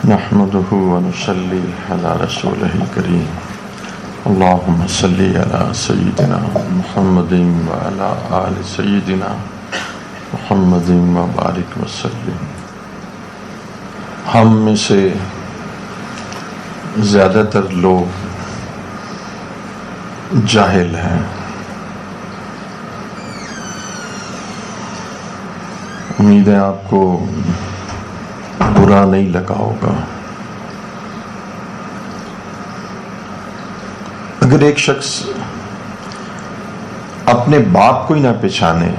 نحمده ونصلي على رسوله الكريم اللهم صل على سيدنا محمد وعلى آل سيدنا محمد وبارك وسلم۔ ہم میں سے زیادہ تر لوگ جاہل ہیں۔ امید ہے آپ کو برا نہیں لگا ہوگا۔ اگر ایک شخص اپنے باپ کو ہی نہ پہچانے،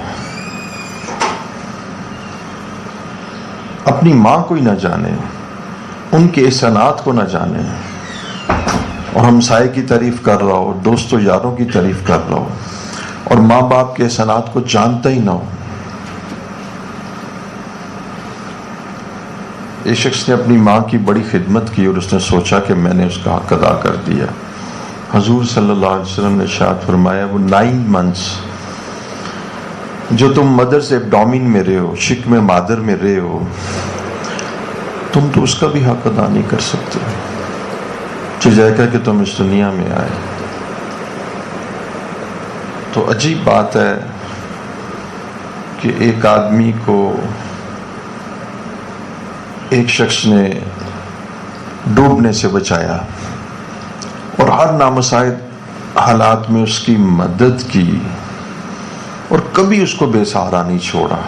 اپنی ماں کو ہی نہ جانے، ان کے احسانات کو نہ جانے، اور ہمسائے کی تعریف کر رہا ہو، دوست و یاروں کی تعریف کر رہا ہو، اور ماں باپ کے احسانات کو جانتا ہی نہ ہو۔ ایک شخص نے اپنی ماں کی بڑی خدمت کی اور اس نے سوچا کہ میں نے اس کا حق ادا کر دیا۔ حضور صلی اللہ علیہ وسلم نے ارشاد فرمایا، وہ 9 months جو تم مدرز ایبڈومن میں رہے ہو، شکم مادر میں رہے ہو، تم تو اس کا بھی حق ادا نہیں کر سکتے، جائے کہ تم اس دنیا میں آئے۔ تو عجیب بات ہے کہ ایک آدمی کو ایک شخص نے ڈوبنے سے بچایا اور ہر نامساعد حالات میں اس کی مدد کی اور کبھی اس کو بے سہارا نہیں چھوڑا۔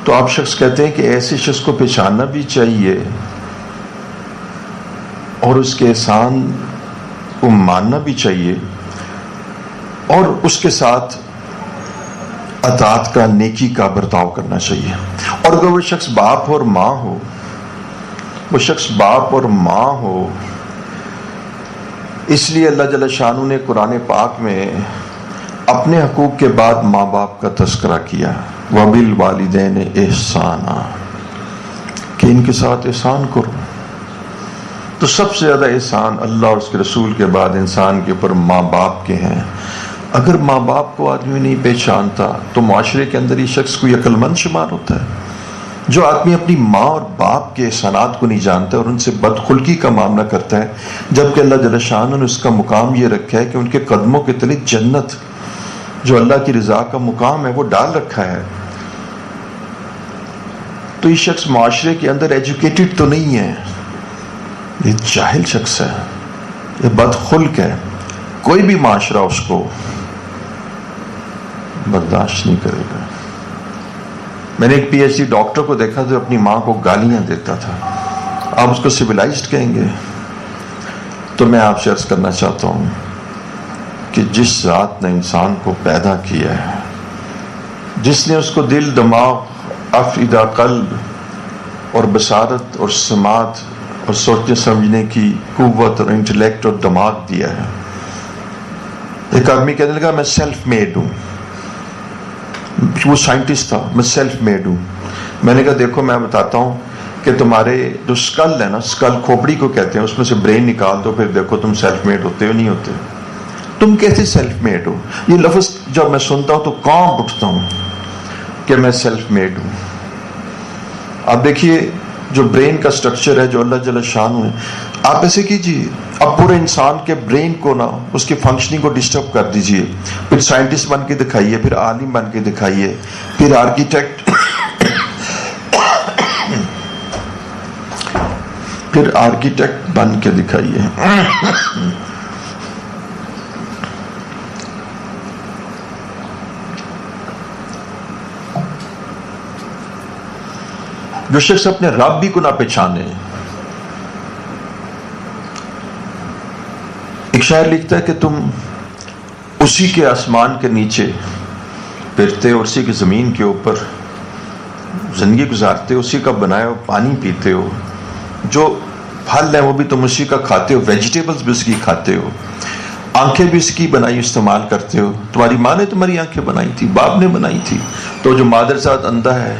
تو آپ شخص کہتے ہیں کہ ایسے شخص کو پہچاننا بھی چاہیے اور اس کے احسان کو ماننا بھی چاہیے، اور اس کے ساتھ اطاعت کا، نیکی کا برتاؤ کرنا چاہیے۔ اور اگر وہ شخص باپ اور ماں ہو، وہ شخص باپ اور ماں ہو، اس لیے اللہ جل شانہ نے قرآن پاک میں اپنے حقوق کے بعد ماں باپ کا تذکرہ کیا، وَبِالْوَالِدَيْنِ إِحْسَانًا، کہ ان کے ساتھ احسان کرو۔ تو سب سے زیادہ احسان اللہ اور اس کے رسول کے بعد انسان کے اوپر ماں باپ کے ہیں۔ اگر ماں باپ کو آدمی نہیں پہچانتا تو معاشرے کے اندر یہ شخص کوئی عقل مند شمار ہوتا ہے۔ جو آدمی اپنی ماں اور باپ کے احسانات کو نہیں جانتا اور ان سے بدخلقی کا معاملہ کرتا ہے، جبکہ اللہ جل شانہ نے اس کا مقام یہ رکھا ہے کہ ان کے قدموں کے تلے جنت، جو اللہ کی رضا کا مقام ہے، وہ ڈال رکھا ہے، تو یہ شخص معاشرے کے اندر ایجوکیٹڈ تو نہیں ہے، یہ جاہل شخص ہے، یہ بدخلق ہے۔ کوئی بھی معاشرہ اس کو برداشت نہیں کرے گا۔ میں نے ایک پی ایچ ڈی ڈاکٹر کو دیکھا جو اپنی ماں کو گالیاں دیتا تھا۔ آپ اس کو سویلائزڈ کہیں گے؟ تو میں آپ سے عرض کرنا چاہتا ہوں کہ جس ذات نے انسان کو پیدا کیا ہے، جس نے اس کو دل، دماغ، افئدہ، قلب اور بصارت اور سماعت اور سوچنے سمجھنے کی قوت اور انٹلیکٹ اور دماغ دیا ہے۔ ایک آدمی کہنے لگا میں سیلف میڈ ہوں، وہ سائنٹسٹ تھا، میں سیلف میڈ ہوں۔ میں نے کہا دیکھو میں بتاتا ہوں کہ تمہارے جو سکل ہے نا، سکل کھوپڑی کو کہتے ہیں، اس میں سے برین نکال دو، پھر دیکھو تم سیلف میڈ ہوتے ہو نہیں ہوتے۔ تم کیسے سیلف میڈ ہو؟ یہ لفظ جب میں سنتا ہوں تو کانپ اٹھتا ہوں کہ میں سیلف میڈ ہوں۔ اب دیکھیے جو برین کا سٹرکچر ہے جو اللہ جل شانہ ہے، آپ ایسے کیجئے، اب پورے انسان کے برین کو نا، اس کی فنکشننگ کو ڈسٹرب کر دیجئے، پھر سائنٹسٹ بن کے دکھائیے، پھر عالم بن کے دکھائیے، پھر آرکیٹیکٹ، پھر آرکیٹیکٹ بن کے دکھائیے۔ جو شخص اپنے رب بھی کو نہ پہچانے، ایک شاعر لکھتا ہے کہ تم اسی کے آسمان کے نیچے پھرتے ہو، اسی کی زمین کے اوپر زندگی گزارتے ہو، اسی کا بنایا ہو پانی پیتے ہو، جو پھل ہے وہ بھی تم اسی کا کھاتے ہو، ویجیٹیبلز بھی اس کی کھاتے ہو، آنکھیں بھی اس کی بنائی استعمال کرتے ہو۔ تمہاری ماں نے تمہاری آنکھیں بنائی تھی، باپ نے بنائی تھی، تو جو مادر ساتھ اندھا ہے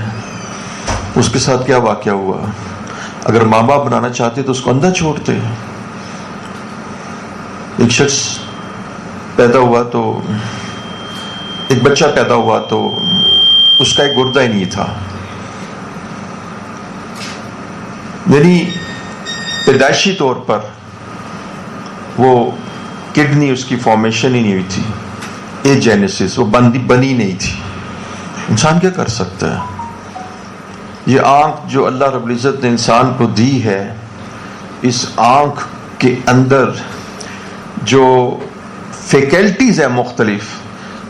اس کے ساتھ کیا واقعہ ہوا؟ اگر ماں باپ بنانا چاہتے تو اس کو اندھا چھوڑتے۔ ایک شخص پیدا ہوا تو ایک بچہ پیدا ہوا تو اس کا ایک گردہ ہی نہیں تھا، یعنی پیدائشی طور پر وہ کڈنی اس کی فارمیشن ہی نہیں ہوئی تھی، ایجینیسس، وہ بنی نہیں تھی. انسان کیا کر سکتا ہے؟ یہ آنکھ جو اللہ رب العزت نے انسان کو دی ہے، اس آنکھ کے اندر جو فیکلٹیز ہیں مختلف،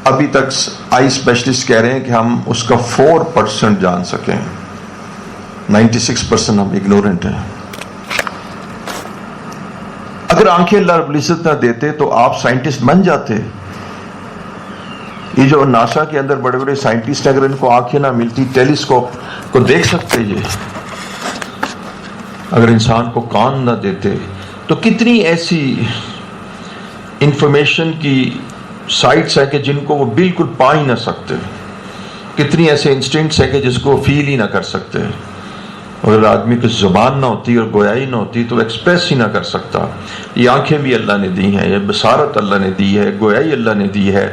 ابھی تک آئی اسپیشلسٹ کہہ رہے ہیں کہ ہم اس کا 4% جان سکیں، 96% ہم اگنورنٹ ہیں. اگر آنکھیں اللہ رب العزت نہ دیتے تو آپ سائنٹسٹ بن جاتے. یہ جو ناسا کے اندر بڑے بڑے سائنٹسٹ، اگر ان کو آنکھیں نہ ملتی، ٹیلیسکوپ کو دیکھ سکتے. یہ اگر انسان کو کان نہ دیتے تو کتنی ایسی انفارمیشن کی سائٹس ہیں کہ جن کو وہ بالکل پا ہی نہ سکتے، کتنی ایسے انسٹنکٹس ہیں کہ جس کو فیل ہی نہ کر سکتے. اگر آدمی کی زبان نہ ہوتی اور گویائی نہ ہوتی تو ایکسپریس ہی نہ کر سکتا. یہ آنکھیں بھی اللہ نے دی ہیں، یہ بصارت اللہ نے دی ہے، گویائی اللہ نے دی ہے.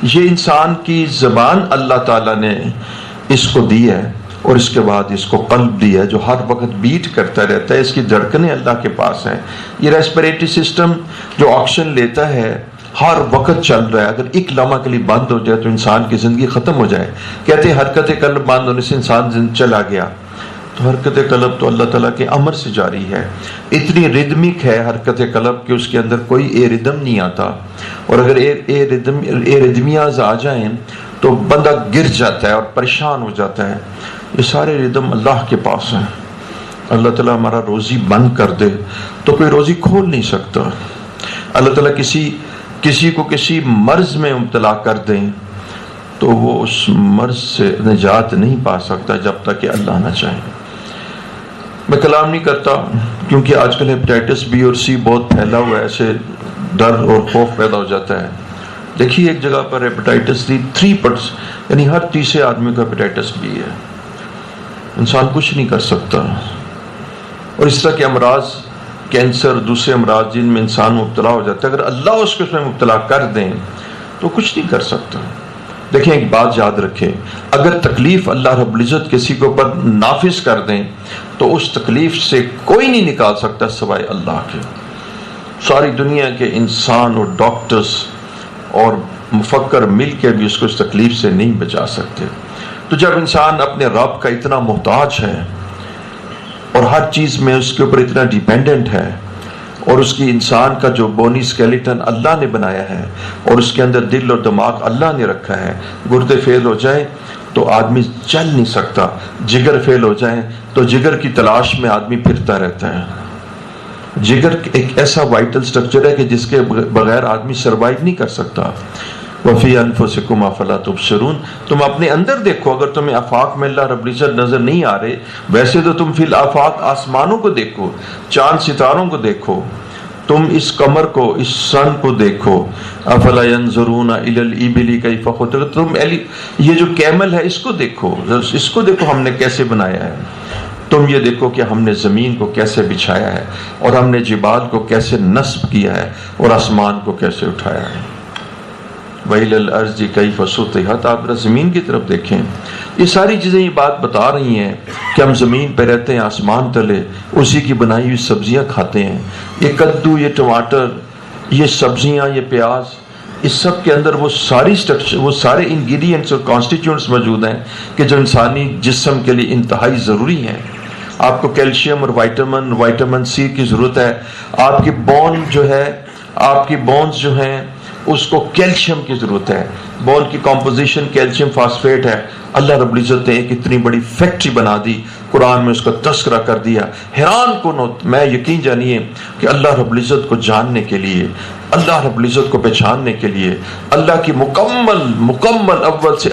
یہ انسان کی زبان اللہ تعالیٰ نے اس کو دی ہے، اور اس کے بعد اس کو قلب دی ہے جو ہر وقت بیٹ کرتا رہتا ہے. اس کی دھڑکنیں اللہ کے پاس ہیں. یہ ریسپیریٹری سسٹم جو آکسیجن لیتا ہے ہر وقت چل رہا ہے. اگر ایک لمحہ کے لیے بند ہو جائے تو انسان کی زندگی ختم ہو جائے. کہتے ہیں حرکت قلب بند ہونے سے انسان چلا گیا. تو حرکت قلب تو اللہ تعالیٰ کے امر سے جاری ہے. اتنی ردمک ہے حرکت قلب کہ اس کے اندر کوئی اے ردم نہیں آتا، اور اگر اے ردمیاز آ جائیں تو بندہ گر جاتا ہے اور پریشان ہو جاتا ہے. یہ سارے ردم اللہ کے پاس ہیں. اللہ تعالیٰ ہمارا روزی بند کر دے تو کوئی روزی کھول نہیں سکتا. اللہ تعالیٰ کسی کو کسی مرض میں مبتلا کر دیں تو وہ اس مرض سے نجات نہیں پا سکتا جب تک کہ اللہ نہ چاہے. میں کلام نہیں کرتا کیونکہ آج کل ہیپیٹائٹس بی اور سی بہت پھیلا ہوا ہے، ایسے ڈر اور خوف پیدا ہو جاتا ہے. دیکھیے ایک جگہ پر ہیپیٹائٹس دی 3%، یعنی ہر تیسرے آدمی کو ہیپیٹائٹس بی ہے. انسان کچھ نہیں کر سکتا. اور اس طرح کے امراض، کینسر، دوسرے امراض جن میں انسان مبتلا ہو جاتا ہے، اگر اللہ اس کو اس میں مبتلا کر دیں تو کچھ نہیں کر سکتا. دیکھیں ایک بات یاد رکھیں، اگر تکلیف اللہ رب العزت کسی کے اوپر نافذ کر دیں تو اس تکلیف سے کوئی نہیں نکال سکتا سوائے اللہ کے. ساری دنیا کے انسان اور ڈاکٹرز اور مفکر مل کے بھی اس کو اس تکلیف سے نہیں بچا سکتے. تو جب انسان اپنے رب کا اتنا محتاج ہے اور ہر چیز میں اس کے اوپر اتنا ڈیپینڈنٹ ہے، اور اس کی انسان کا جو بونی اسکیلیٹن اللہ نے بنایا ہے اور اس کے اندر دل اور دماغ اللہ نے رکھا ہے، گردے فیل ہو جائیں تو آدمی چل نہیں سکتا، جگر فیل ہو جائیں تو جگر کی تلاش میں آدمی پھرتا رہتا ہے. جگر ایک ایسا وائٹل سٹرکچر ہے کہ جس کے بغیر آدمی سروائیو نہیں کر سکتا. وَفِي أَنفُسِكُمْ أَفَلَا تُبْصِرُونَ. تم اپنے اندر دیکھو. اگر تمہیں آفاق میں اللہ رب العزت نظر نہیں آ رہے، ویسے تو تم فی الآفاق آسمانوں کو دیکھو، چاند ستاروں کو دیکھو، تم اس قمر کو، اس سن کو دیکھو. أَفَلَا يَنْظُرُونَ إِلَى الْإِبِلِ كَيْفَ خُلِقَتْ. تم یہ جو کیمل ہے اس کو دیکھو، اس کو دیکھو ہم نے کیسے بنایا ہے. تم یہ دیکھو کہ ہم نے زمین کو کیسے بچھایا ہے، اور ہم نے جبال کو کیسے نصب کیا ہے، اور آسمان کو کیسے اٹھایا ہے. وَإِلَى الْأَرْضِ كَيْفَ سُطِحَتْ. آپ ذرا زمین کی طرف دیکھیں. یہ ساری چیزیں یہ بات بتا رہی ہیں کہ ہم زمین پہ رہتے ہیں، آسمان تلے اسی کی بنائی ہوئی سبزیاں کھاتے ہیں. یہ کدو، یہ ٹماٹر، یہ سبزیاں، یہ پیاز، اس سب کے اندر وہ سارے انگریڈینٹس اور کانسٹیٹیوئنٹس موجود ہیں کہ جو انسانی جسم کے لیے انتہائی ضروری ہیں. آپ کو کیلشیم اور وائٹامن سی کی ضرورت ہے. آپ کی بونز جو ہیں اس کو کیلشیم کی ضرورت ہے. بون کی کمپوزیشن کیلشیم فاسفیٹ ہے. اللہ رب العزت نے ایک اتنی بڑی فیکٹری بنا دی، قرآن میں اس کا تذکرہ کر دیا. حیران کن میں یقین جانیے کہ اللہ رب العزت کو جاننے کے لیے، اللہ رب العزت کو پہچاننے کے لیے، اللہ کی مکمل اول سے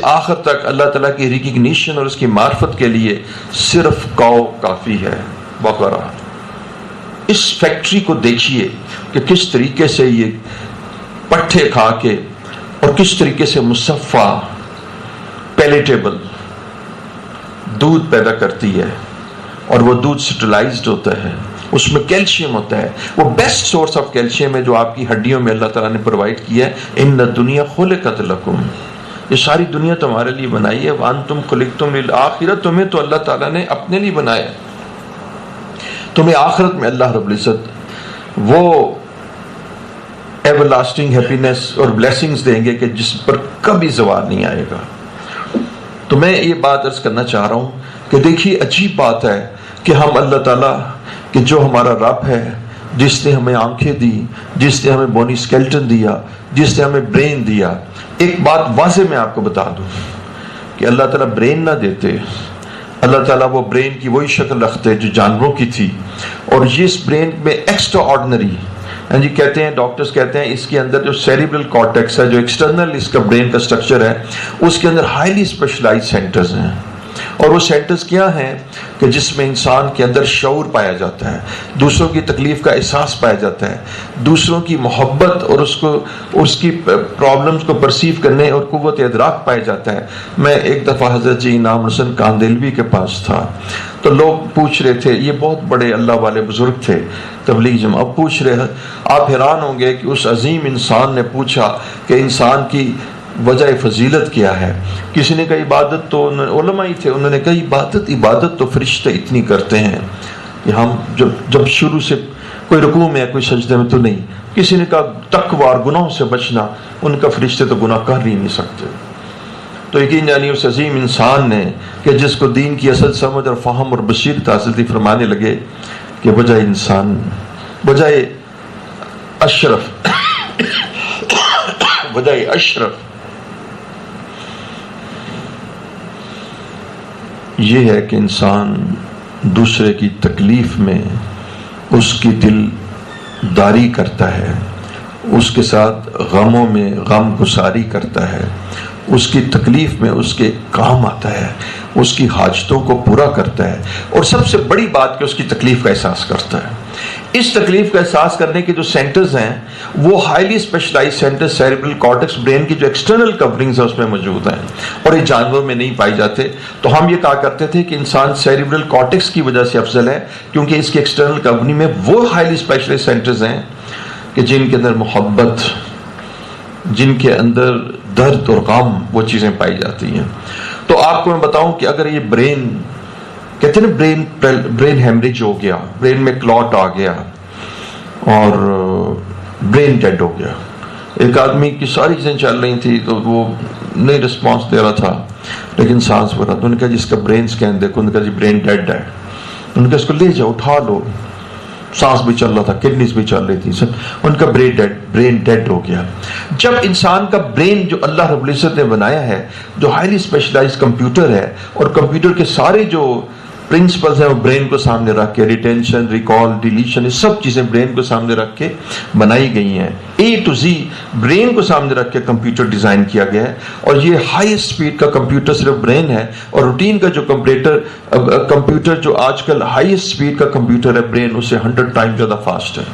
آخر تک اللہ تعالیٰ کی ریکگنیشن اور اس کی معرفت کے لیے صرف کاؤ کافی ہے، بقرہ. اس فیکٹری کو دیکھیے کہ کس طریقے سے یہ پٹھے کھا کے اور کس طریقے سے مصفہ پیلیٹیبل دودھ پیدا کرتی ہے، اور وہ دودھ سٹرلائزڈ ہوتا ہے، اس میں کیلشیم ہوتا ہے. وہ بیسٹ سورس آف کیلشیم ہے جو آپ کی ہڈیوں میں اللہ تعالیٰ نے پرووائڈ کیا ہے. ان الدنیا خلقت لکم. یہ ساری دنیا تمہارے لیے بنائی ہے. وَأَنْتُمْ خُلِقْتُمْ لِلْآخِرَةِ تمہیں تو اللہ تعالیٰ نے اپنے لیے بنایا. تمہیں آخرت میں اللہ رب العزت وہ ایور لاسٹنگ ہیپینس اور بلیسنگز دیں گے کہ جس پر کبھی زوال نہیں آئے گا. تو میں یہ بات عرض کرنا چاہ رہا ہوں کہ دیکھیے عجیب بات ہے کہ ہم اللہ تعالیٰ کہ جو ہمارا رب ہے، جس نے ہمیں آنکھیں دی، جس نے ہمیں بونی اسکیلٹن دیا، جس نے ہمیں برین دیا. ایک بات واضح میں آپ کو بتا دوں کہ اللہ تعالیٰ برین نہ دیتے، اللہ تعالیٰ وہ برین کی وہی شکل رکھتے جو جانوروں کی تھی. اور اس برین میں ایکسٹرا آرڈنری جی کہتے ہیں، ڈاکٹرز کہتے ہیں اس کے اندر جو سیریبرل کارٹیکس ہے، جو ایکسٹرنل اس کا برین کا سٹرکچر ہے، اس کے اندر ہائیلی اسپیشلائز سینٹرز ہیں. اور وہ سینٹرز کیا ہیں کہ جس میں انسان کے اندر شعور پایا جاتا ہے، دوسروں کی تکلیف کا احساس پایا جاتا ہے، دوسروں کی محبت اور اس کی پرابلمز کو پرسیو کرنے اور قوت ادراک پایا جاتا ہے. میں ایک دفعہ حضرت جی انعام حسن کاندیلوی کے پاس تھا تو لوگ پوچھ رہے تھے، یہ بہت بڑے اللہ والے بزرگ تھے تبلیغ جماعت، اب پوچھ رہے ہیں، آپ حیران ہوں گے کہ اس عظیم انسان نے پوچھا کہ انسان کی وجہ فضیلت کیا ہے. کسی نے کہا عبادت، تو علماء ہی تھے، انہوں نے کہا عبادت تو فرشتے اتنی کرتے ہیں کہ ہم جب شروع سے کوئی رکوع میں ہے کوئی سجدے میں تو نہیں. کسی نے کہا تقوی اور گناہوں سے بچنا، ان کا فرشتے تو گناہ کر ہی نہیں سکتے. تو یقین جانی اس عظیم انسان نے کہ جس کو دین کی اصل سمجھ اور فہم اور بصیرت حاصل تھی، فرمانے لگے کہ بجائے انسان، بجائے اشرف یہ ہے کہ انسان دوسرے کی تکلیف میں اس کی دل داری کرتا ہے، اس کے ساتھ غموں میں غم گساری کرتا ہے، اس کی تکلیف میں اس کے کام آتا ہے، اس کی حاجتوں کو پورا کرتا ہے، اور سب سے بڑی بات کہ اس کی تکلیف کا احساس کرتا ہے. اس تکلیف کا احساس کرنے کے جو سینٹرز ہیں وہ highly specialised centre cerebral cortex brain کی جو ایکسٹرنل کورنگز ہیں اس میں موجود ہیں، اور یہ جانوروں میں نہیں پائی جاتے. تو ہم یہ کہا کرتے تھے کہ انسان سیریبرل کارٹیکس کی وجہ سے افضل ہے کیونکہ اس کی ایکسٹرنل کورنگ میں وہ ہائیلی اسپیشلائز سینٹرز ہیں کہ جن کے اندر محبت، جن کے اندر درد اور غم، وہ چیزیں پائی جاتی ہیں. تو آپ کو میں بتاؤں کہ اگر یہ برین کہتے ہیں نا برین ہیمریج ہو گیا، برین میں کلاٹ آ گیا اور برین ڈیڈ ہو گیا. ایک آدمی کی ساری چیزیں چل رہی تھی تو وہ نہیں رسپانس دے رہا تھا لیکن سانس بھر رہا تھا. انہوں نے کہا جس کا برین سکین دیکھو، انہوں نے کہا جی برین ڈیڈ ہے. انہوں نے کہا اس کو لے جاؤ، اٹھا لو. سانس بھی چل رہا تھا، کڈنیز بھی چل رہی تھی، سب. ان کا برین ڈیڈ ہو گیا. جب انسان کا برین جو اللہ رب العزت نے بنایا ہے، جو ہائیلی اسپیشلائز کمپیوٹر ہے، اور کمپیوٹر کے سارے جو پرنسپلز ہیں وہ برین کو سامنے رکھ کے، ریٹینشن، ریکال، ڈیلیشن، یہ سب چیزیں برین کو سامنے رکھ کے بنائی گئی ہیں. A to Z برین کو سامنے رکھ کے کمپیوٹر ڈیزائن کیا گیا ہے. اور یہ ہائیسٹ سپیڈ کا کمپیوٹر صرف برین ہے، اور روٹین کا جو کمپیوٹر جو آج کل ہائیسٹ سپیڈ کا کمپیوٹر ہے برین، اس سے 100 ٹائم زیادہ فاسٹ ہے.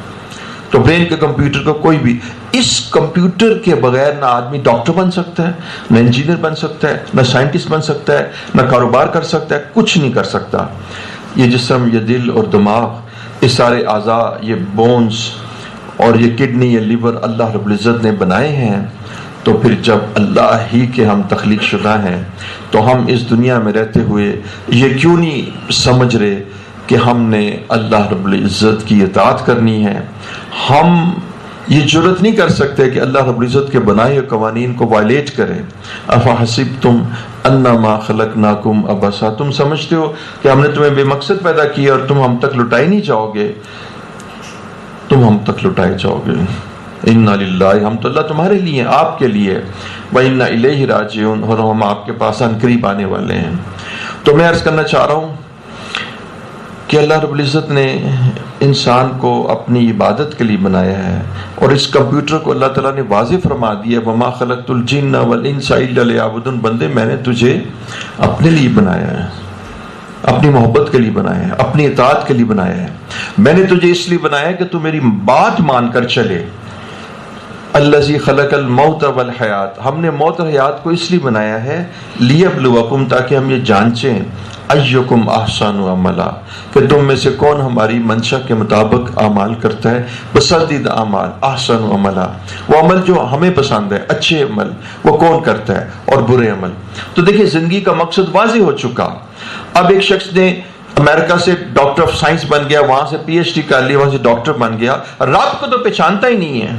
تو برین کے کمپیوٹر کو کوئی بھی، اس کمپیوٹر کے بغیر نہ آدمی ڈاکٹر بن سکتا ہے، نہ انجینئر بن سکتا ہے، نہ سائنٹسٹ بن سکتا ہے، نہ کاروبار کر سکتا ہے، کچھ نہیں کر سکتا. یہ جسم، یہ دل اور دماغ، یہ سارے اعضاء، یہ بونز اور یہ کڈنی، یہ لیور اللہ رب العزت نے بنائے ہیں. تو پھر جب اللہ ہی کے ہم تخلیق شدہ ہیں تو ہم اس دنیا میں رہتے ہوئے یہ کیوں نہیں سمجھ رہے کہ ہم نے اللہ رب العزت کی اطاعت کرنی ہے؟ ہم یہ جرت نہیں کر سکتے کہ اللہ رب العزت کے بنائے ہوئے قوانین کو وائلیٹ کریں. افحسبتم انما خلقناکم عبثا، تم سمجھتے ہو کہ ہم نے تمہیں بے مقصد پیدا کیا اور تم ہم تک لٹائے نہیں جاؤ گے؟ تم ہم تک لٹائے جاؤ گے. انا للہ، ہم تو اللہ تمہارے لیے ہیں، آپ کے لیے. وانا الیہ راجعون، اور ہم آپ کے پاس قریب آنے والے ہیں. تو میں عرض کرنا چاہ رہا ہوں کہ اللہ رب العزت نے انسان کو اپنی عبادت کے لیے بنایا ہے، اور اس کمپیوٹر کو اللہ تعالیٰ نے واضح فرما دیا، وما خلقت الجن والانس الا لیعبدون، بندے میں نے تجھے اپنے لیے بنایا ہے، اپنی محبت کے لیے بنایا ہے، اپنی اطاعت کے لیے بنایا ہے. میں نے تجھے اس لیے بنایا ہے کہ تو میری بات مان کر چلے. الذی خلق الموت والحیات، ہم نے موت اور حیات کو اس لیے بنایا ہے لیبلوکم، تاکہ ہم یہ جانچیں ایکم احسن عملا، کہ تم میں سے کون ہماری منشا کے مطابق اعمال کرتا ہے، پسندیدہ اعمال، احسن عملا، وہ عمل جو ہمیں پسند ہے، اچھے عمل وہ کون کرتا ہے، اور برے عمل۔ تو دیکھیں زندگی کا مقصد واضح ہو چکا۔ اب ایک شخص نے امریکہ سے ڈاکٹر آف سائنس بن گیا، وہاں سے پی ایچ ڈی کر لی، وہاں سے ڈاکٹر بن گیا، رب کو تو پہچانتا ہی نہیں ہے۔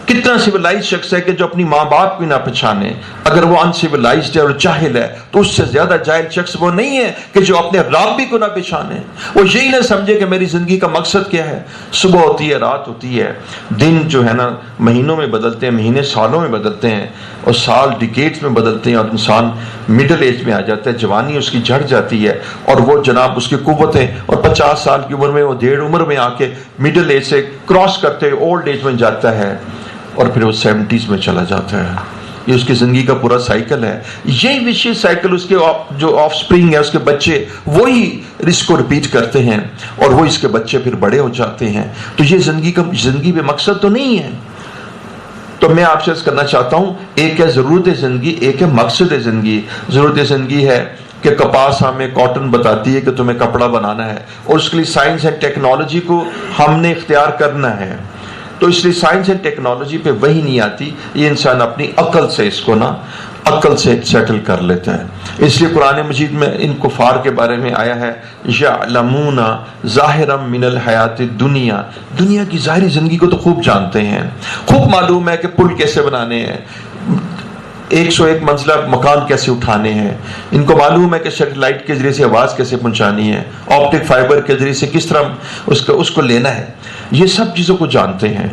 کتنا سیولائز شخص ہے کہ جو اپنی ماں باپ بھی نہ پہچانے، اگر وہ ان سیولائزڈ ہے اور جاہل ہے تو اس سے زیادہ جاہل شخص وہ نہیں ہے کہ جو اپنے رب بھی کو نہ پہچانے، وہ یہی نہ سمجھے کہ میری زندگی کا مقصد کیا ہے۔ صبح ہوتی ہے، رات ہوتی ہے، دن جو ہے نا مہینوں میں بدلتے ہیں، مہینے سالوں میں بدلتے ہیں، اور سال ڈیکیڈز میں بدلتے ہیں، اور انسان مڈل ایج میں آ جاتا ہے، جوانی اس کی جھڑ جاتی ہے، اور وہ جناب اس کی قوتیں، اور 50 سال کی عمر میں وہ ڈیڑھ عمر میں آ کے مڈل ایج سے کراس کرتے اولڈ ایج میں جاتا ہے، اور پھر وہ 70s میں چلا جاتا ہے۔ یہ اس کی زندگی کا پورا سائیکل ہے۔ یہی وشیش سائیکل اس کے جو آف سپرنگ ہے، اس کے بچے وہی اس کو ریپیٹ کرتے ہیں، اور وہ اس کے بچے پھر بڑے ہو جاتے ہیں۔ تو یہ زندگی میں مقصد تو نہیں ہے۔ تو میں آپ سے عرض کرنا چاہتا ہوں، ایک ہے ضرورت زندگی، ایک ہے مقصد زندگی۔ ضرورت زندگی ہے کہ کپاس ہمیں کاٹن بتاتی ہے کہ تمہیں کپڑا بنانا ہے، اور اس کے لیے سائنس اینڈ ٹیکنالوجی کو ہم نے اختیار کرنا ہے۔ تو اس لیے سائنس اینڈ ٹیکنالوجی پہ وہی نہیں آتی، یہ انسان اپنی عقل سے اس کو عقل سے سیٹل کر لیتا ہے۔ اس لیے قرآن مجید میں ان کفار کے بارے میں آیا ہے یعلمون ظاہرا من الحیات الدنیا، دنیا کی ظاہری زندگی کو تو خوب جانتے ہیں، خوب معلوم ہے کہ پل کیسے بنانے ہیں، 101 منزلہ مکان کیسے اٹھانے ہیں، ان کو معلوم ہے کہ سیٹلائٹ کے ذریعے سے آواز کیسے پہنچانی ہے، آپٹک فائبر کے ذریعے سے کس طرح اس کو لینا ہے، یہ سب چیزوں کو جانتے ہیں۔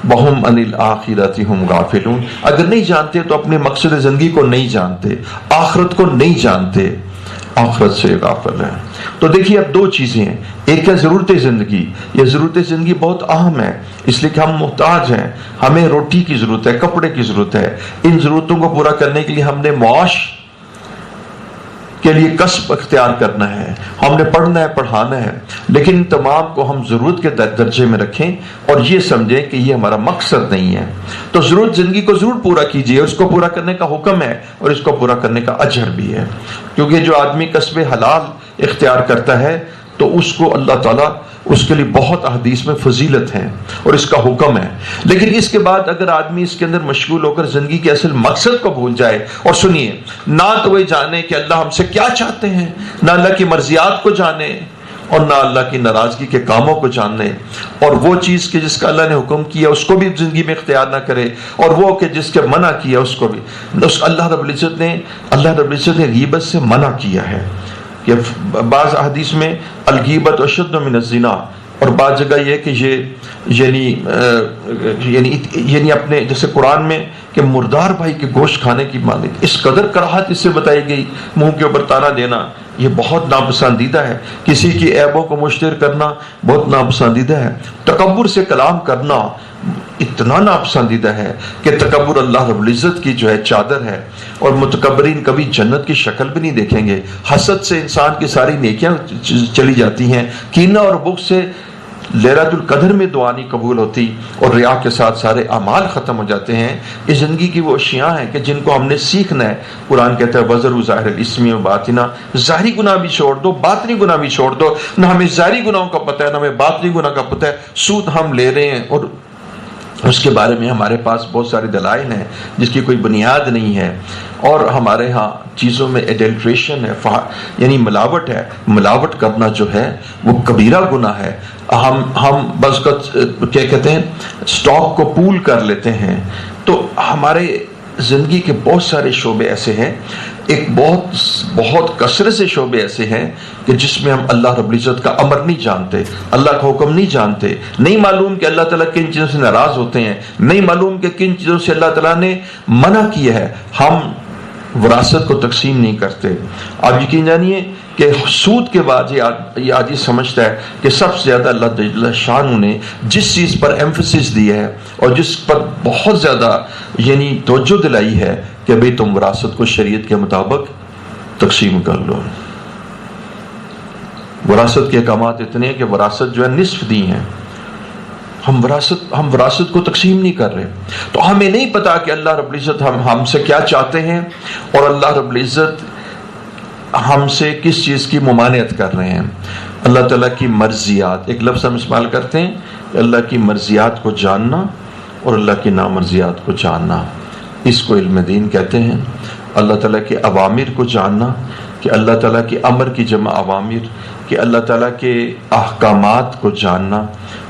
وَهُمْ عَنِ الْآخِرَةِ هُمْ غَافِلُونَ، اگر نہیں جانتے تو اپنے مقصد زندگی کو نہیں جانتے، آخرت کو نہیں جانتے، آخرت سے غافل ہے۔ تو دیکھیے اب دو چیزیں ہیں، ایک ہے ضرورت زندگی۔ یہ ضرورت زندگی بہت اہم ہے، اس لیے کہ ہم محتاج ہیں، ہمیں روٹی کی ضرورت ہے، کپڑے کی ضرورت ہے۔ ان ضرورتوں کو پورا کرنے کے لیے ہم نے معاش کے لیے کسب اختیار کرنا ہے، ہم نے پڑھنا ہے، پڑھانا ہے، لیکن ان تمام کو ہم ضرورت کے درجے میں رکھیں اور یہ سمجھیں کہ یہ ہمارا مقصد نہیں ہے۔ تو ضرورت زندگی کو ضرور پورا کیجیے، اس کو پورا کرنے کا حکم ہے اور اس کو پورا کرنے کا اجر بھی ہے، کیونکہ جو آدمی کسب حلال اختیار کرتا ہے تو اس کو اللہ تعالیٰ اس کے لیے بہت احادیث میں فضیلت ہے اور اس کا حکم ہے۔ لیکن اس کے بعد اگر آدمی اس کے اندر مشغول ہو کر زندگی کے اصل مقصد کو بھول جائے، اور سنیے، نہ تو وہ جانے کہ اللہ ہم سے کیا چاہتے ہیں، نہ اللہ کی مرضیات کو جانے اور نہ اللہ کی ناراضگی کے کاموں کو جاننے، اور وہ چیز کہ جس کا اللہ نے حکم کیا اس کو بھی زندگی میں اختیار نہ کرے، اور وہ کہ جس کے منع کیا اس کو بھی، اللہ رب العزت نے غیبت سے منع کیا ہے کہ بعض احادیث میں الغیبت اشد من الزنا، اور بعض جگہ یہ کہ یہ یعنی اپنے جیسے قرآن میں کہ مردار بھائی کے گوشت کھانے کی مالک، اس قدر کراہت اس سے بتائی گئی، منہ کے اوپر تانا دینا یہ بہت ناپسندیدہ ہے، کسی کی عیبوں کو مشتہر کرنا بہت ناپسندیدہ ہے، تکبر سے کلام کرنا اتنا ناپسندیدہ ہے کہ تکبر اللہ رب العزت کی جو ہے چادر ہے، اور متکبرین کبھی جنت کی شکل بھی نہیں دیکھیں گے۔ حسد سے انسان کی ساری نیکیاں چلی جاتی ہیں، کینہ اور بغض سے لیلۃ القدر میں دعا نہیں قبول ہوتی، اور ریا کے ساتھ سارے اعمال ختم ہو جاتے ہیں۔ اس زندگی کی وہ اشیاء ہیں کہ جن کو ہم نے سیکھنا ہے۔ قرآن کہتا ہے وَذَرُوا ظَاهِرَ الْإِثْمِ وَبَاطِنَهُ، ظاہری گناہ بھی چھوڑ دو، باطنی گناہ بھی چھوڑ دو۔ نہ ہمیں ظاہری گناہوں کا پتہ ہے، نہ ہمیں باطنی گناہ کا پتہ ہے، سود ہم لے رہے ہیں اور اس کے بارے میں ہمارے پاس بہت سارے دلائل ہیں جس کی کوئی بنیاد نہیں ہے، اور ہمارے ہاں چیزوں میں ایڈلٹریشن ہے، یعنی ملاوٹ ہے۔ ملاوٹ کرنا جو ہے وہ کبیرہ گناہ ہے۔ ہم بس کیا کہتے ہیں، سٹاک کو پول کر لیتے ہیں۔ تو ہمارے زندگی کے بہت سارے شعبے ایسے ہیں، ایک بہت کثرت سے شعبے ایسے ہیں کہ جس میں ہم اللہ رب العزت کا امر نہیں جانتے، اللہ کا حکم نہیں جانتے، نہیں معلوم کہ اللہ تعالیٰ کن چیزوں سے ناراض ہوتے ہیں، نہیں معلوم کہ کن چیزوں سے اللہ تعالیٰ نے منع کیا ہے۔ ہم وراثت کو تقسیم نہیں کرتے۔ آپ یقین جانیے کہ سود کے بعد یہ آدمی سمجھتا ہے کہ سب سے زیادہ اللہ جل شانہ نے جس چیز پر ایمفسس دی ہے اور جس پر بہت زیادہ یعنی توجہ دلائی ہے کہ بھئی تم وراثت کو شریعت کے مطابق تقسیم کر لو۔ وراثت کے احکامات اتنے ہیں کہ وراثت جو ہے نصف دی ہیں، ہم وراثت کو تقسیم نہیں کر رہے. تو ہمیں نہیں پتا کہ اللہ رب العزت ہم سے کیا چاہتے ہیں اور اللہ رب العزت ہم سے کس چیز کی ممانعت کر رہے ہیں. اللہ تعالیٰ کی مرضیات، ایک لفظ ہم استعمال کرتے ہیں، اللہ کی مرضیات کو جاننا اور اللہ کی نامرضیات کو جاننا، اس کو علم دین کہتے ہیں. اللہ تعالیٰ کے اوامر کو جاننا کہ اللہ تعالیٰ کے امر کی جمع اوامر، کہ اللہ تعالیٰ کے احکامات کو جاننا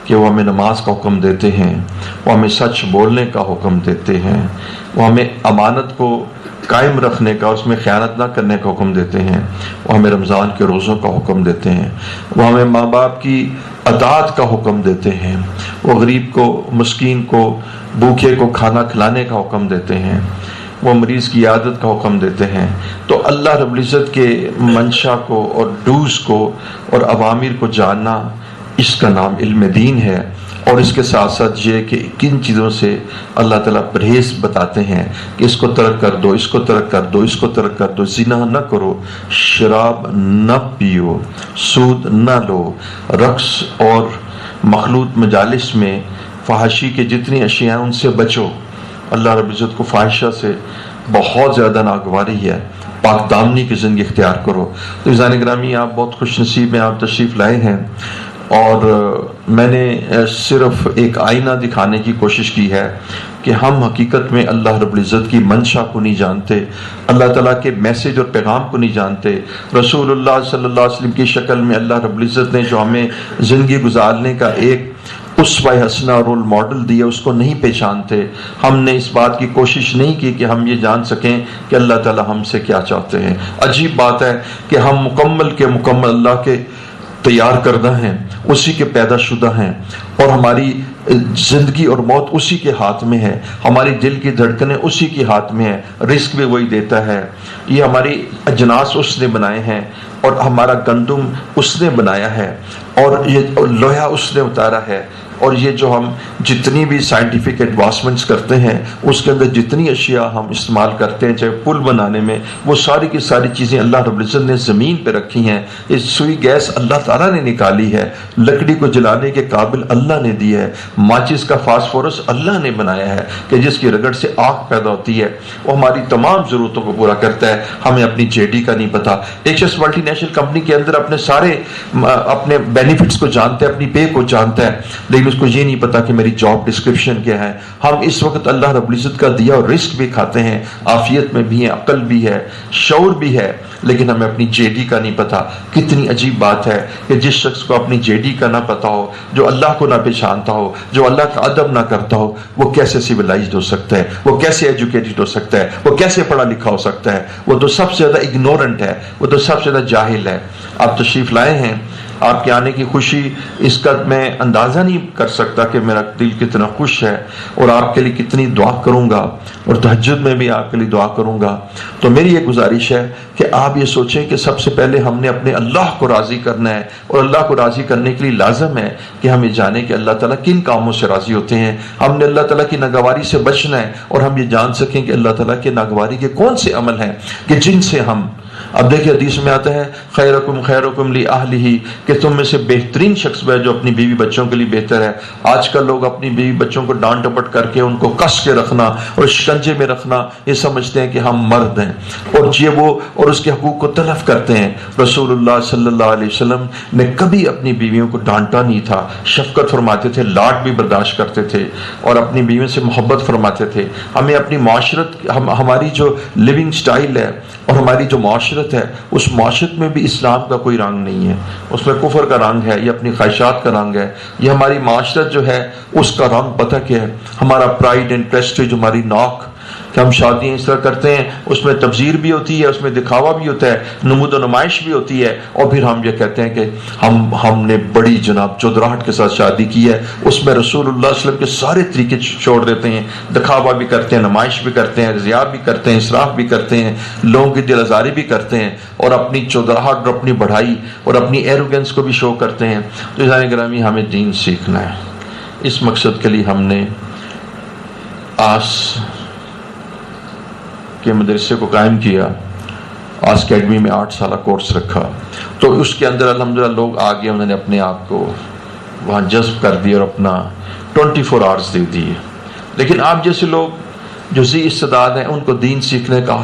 کہ وہ ہمیں نماز کا حکم دیتے ہیں، وہ ہمیں سچ بولنے کا حکم دیتے ہیں، وہ ہمیں امانت کو قائم رکھنے کا، اس میں خیانت نہ کرنے کا حکم دیتے ہیں، وہ ہمیں رمضان کے روزوں کا حکم دیتے ہیں، وہ ہمیں ماں باپ کی اطاعت کا حکم دیتے ہیں، وہ غریب کو، مسکین کو، بھوکے کو کھانا کھلانے کا حکم دیتے ہیں، وہ مریض کی عیادت کا حکم دیتے ہیں. تو اللہ رب العزت کے منشا کو اور ڈوز کو اور اوامر کو جاننا، اس کا نام علم دین ہے. اور اس کے ساتھ ساتھ یہ کہ کن چیزوں سے اللہ تعالیٰ پرہیز بتاتے ہیں کہ اس کو ترک کر دو، اس کو ترک کر دو، اس کو ترک کر دو. زنا نہ کرو، شراب نہ پیو، سود نہ لو، رقص اور مخلوط مجالس میں فحاشی کے جتنی اشیاء ہیں ان سے بچو. اللہ رب العزت کو فاحشہ سے بہت زیادہ ناگواری ہے. پاک دامنی کی زندگی اختیار کرو. تو عزیزان گرامی، آپ بہت خوش نصیب ہیں، آپ تشریف لائے ہیں اور میں نے صرف ایک آئینہ دکھانے کی کوشش کی ہے کہ ہم حقیقت میں اللہ رب العزت کی منشا کو نہیں جانتے، اللہ تعالیٰ کے میسج اور پیغام کو نہیں جانتے. رسول اللہ صلی اللہ علیہ وسلم کی شکل میں اللہ رب العزت نے جو ہمیں زندگی گزارنے کا ایک اسوہ حسنہ رول ماڈل دیا، اس کو نہیں پہچانتے. ہم نے اس بات کی کوشش نہیں کی کہ ہم یہ جان سکیں کہ اللہ تعالیٰ ہم سے کیا چاہتے ہیں. عجیب بات ہے کہ ہم مکمل کے مکمل اللہ کے تیار کردہ ہیں، اسی کے پیدا شدہ ہیں، اور ہماری زندگی اور موت اسی کے ہاتھ میں ہے، ہماری دل کی دھڑکنیں اسی کے ہاتھ میں ہیں، رزق بھی وہی دیتا ہے. یہ ہماری اجناس اس نے بنائے ہیں اور ہمارا گندم اس نے بنایا ہے اور یہ لوہا اس نے اتارا ہے. اور یہ جو ہم جتنی بھی سائنٹیفک ایڈوانسمنٹس کرتے ہیں، اس کے اندر جتنی اشیاء ہم استعمال کرتے ہیں، چاہے پل بنانے میں، وہ ساری کی ساری چیزیں اللہ رب العزت نے زمین پہ رکھی ہیں. یہ سوئی گیس اللہ تعالیٰ نے نکالی ہے، لکڑی کو جلانے کے قابل اللہ نے دی ہے، ماچس کا فاسفورس اللہ نے بنایا ہے کہ جس کی رگڑ سے آگ پیدا ہوتی ہے، وہ ہماری تمام ضرورتوں کو پورا کرتا ہے. ہمیں اپنی جے ڈی کا نہیں پتا. ایک شخص ملٹی نیشنل کمپنی کے اندر اپنے سارے اپنے بینیفٹس کو جانتا ہے، اپنی پے کو جانتا ہے، لیکن اس کو یہ نہیں پتا کہ میری جاب ڈسکرپشن کیا ہے. ہم اس وقت اللہ رب العزت کا دیا اور رزق بھی کھاتے ہیں، عافیت میں بھی ہیں، عقل بھی ہے، شعور بھی ہے، لیکن ہمیں اپنی جے ڈی کا نہیں پتا. کتنی عجیب بات ہے کہ جس شخص کو اپنی جے ڈی کا نہ پتا ہو، جو اللہ کو نہ پہچانتا ہو، جو اللہ کا ادب نہ کرتا ہو، وہ کیسے سیولائزڈ ہو سکتا ہے، وہ کیسے ایجوکیٹڈ ہو سکتا ہے، وہ کیسے پڑھا لکھا ہو سکتا ہے. وہ تو سب سے زیادہ اگنورنٹ ہے، وہ تو سب سے زیادہ جاہل ہے. آپ تشریف لائے ہیں، آپ کے آنے کی خوشی اس کا میں اندازہ نہیں کر سکتا کہ میرا دل کتنا خوش ہے اور آپ کے لیے کتنی دعا کروں گا اور تہجد میں بھی آپ کے لیے دعا کروں گا. تو میری یہ گزارش ہے کہ آپ یہ سوچیں کہ سب سے پہلے ہم نے اپنے اللہ کو راضی کرنا ہے، اور اللہ کو راضی کرنے کے لیے لازم ہے کہ ہم یہ جانیں کہ اللہ تعالیٰ کن کاموں سے راضی ہوتے ہیں. ہم نے اللہ تعالیٰ کی ناگواری سے بچنا ہے اور ہم یہ جان سکیں کہ اللہ تعالیٰ کے ناگواری کے کون سے عمل ہیں کہ جن سے ہم، اب دیکھیں حدیث میں آتا ہے خیرکم خیرکم لأہلہ، کہ تم میں سے بہترین شخص ہے جو اپنی بیوی بچوں کے لیے بہتر ہے. آج کل لوگ اپنی بیوی بچوں کو ڈانٹ ڈپٹ کر کے ان کو کس کے رکھنا اور شکنجے میں رکھنا، یہ سمجھتے ہیں کہ ہم مرد ہیں اور یہ وہ اور اس کے حقوق کو تلف کرتے ہیں. رسول اللہ صلی اللہ علیہ وسلم نے کبھی اپنی بیویوں کو ڈانٹا نہیں تھا، شفقت فرماتے تھے، لاڈ بھی برداشت کرتے تھے اور اپنی بیویوں سے محبت فرماتے تھے. ہمیں اپنی معاشرت، ہماری جو لیونگ سٹائل ہے اور ہماری جو معاشرت ہے، اس معاشرت میں بھی اسلام کا کوئی رنگ نہیں ہے، اس میں کفر کا رنگ ہے، یہ اپنی خواہشات کا رنگ ہے. یہ ہماری معاشرت جو ہے اس کا رنگ پتہ کیا ہے؟ ہمارا پرائیڈ اینڈ پریسٹیج، ہماری نوک کہ ہم شادیاں اس طرح کرتے ہیں، اس میں تبذیر بھی ہوتی ہے، اس میں دکھاوا بھی ہوتا ہے، نمود و نمائش بھی ہوتی ہے، اور پھر ہم یہ کہتے ہیں کہ ہم نے بڑی جناب چودراہٹ کے ساتھ شادی کی ہے. اس میں رسول اللہ صلی اللہ علیہ وسلم کے سارے طریقے چھوڑ دیتے ہیں، دکھاوا بھی کرتے ہیں، نمائش بھی کرتے ہیں، رضا بھی کرتے ہیں، اسراف بھی کرتے ہیں، لوگوں کی دل آزاری بھی کرتے ہیں، اور اپنی چودراہٹ اور اپنی بڑھائی اور اپنی ایروگنس کو بھی شو کرتے ہیں. تو عزیزان گرامی، ہمیں دین سیکھنا ہے. اس مقصد کے لیے ہم نے آس کے مدرسے کو قائم کیا، آس اکیڈمی میں 8 سالہ کورس رکھا. تو اس کے اندر الحمدللہ لوگ آگے انہوں نے اپنے آپ کو وہاں جذب کر دی اور اپنا 24 آورس دے دیے. لیکن آپ جیسے لوگ جو ذی استعداد ہیں ان کو دین سیکھنے کا،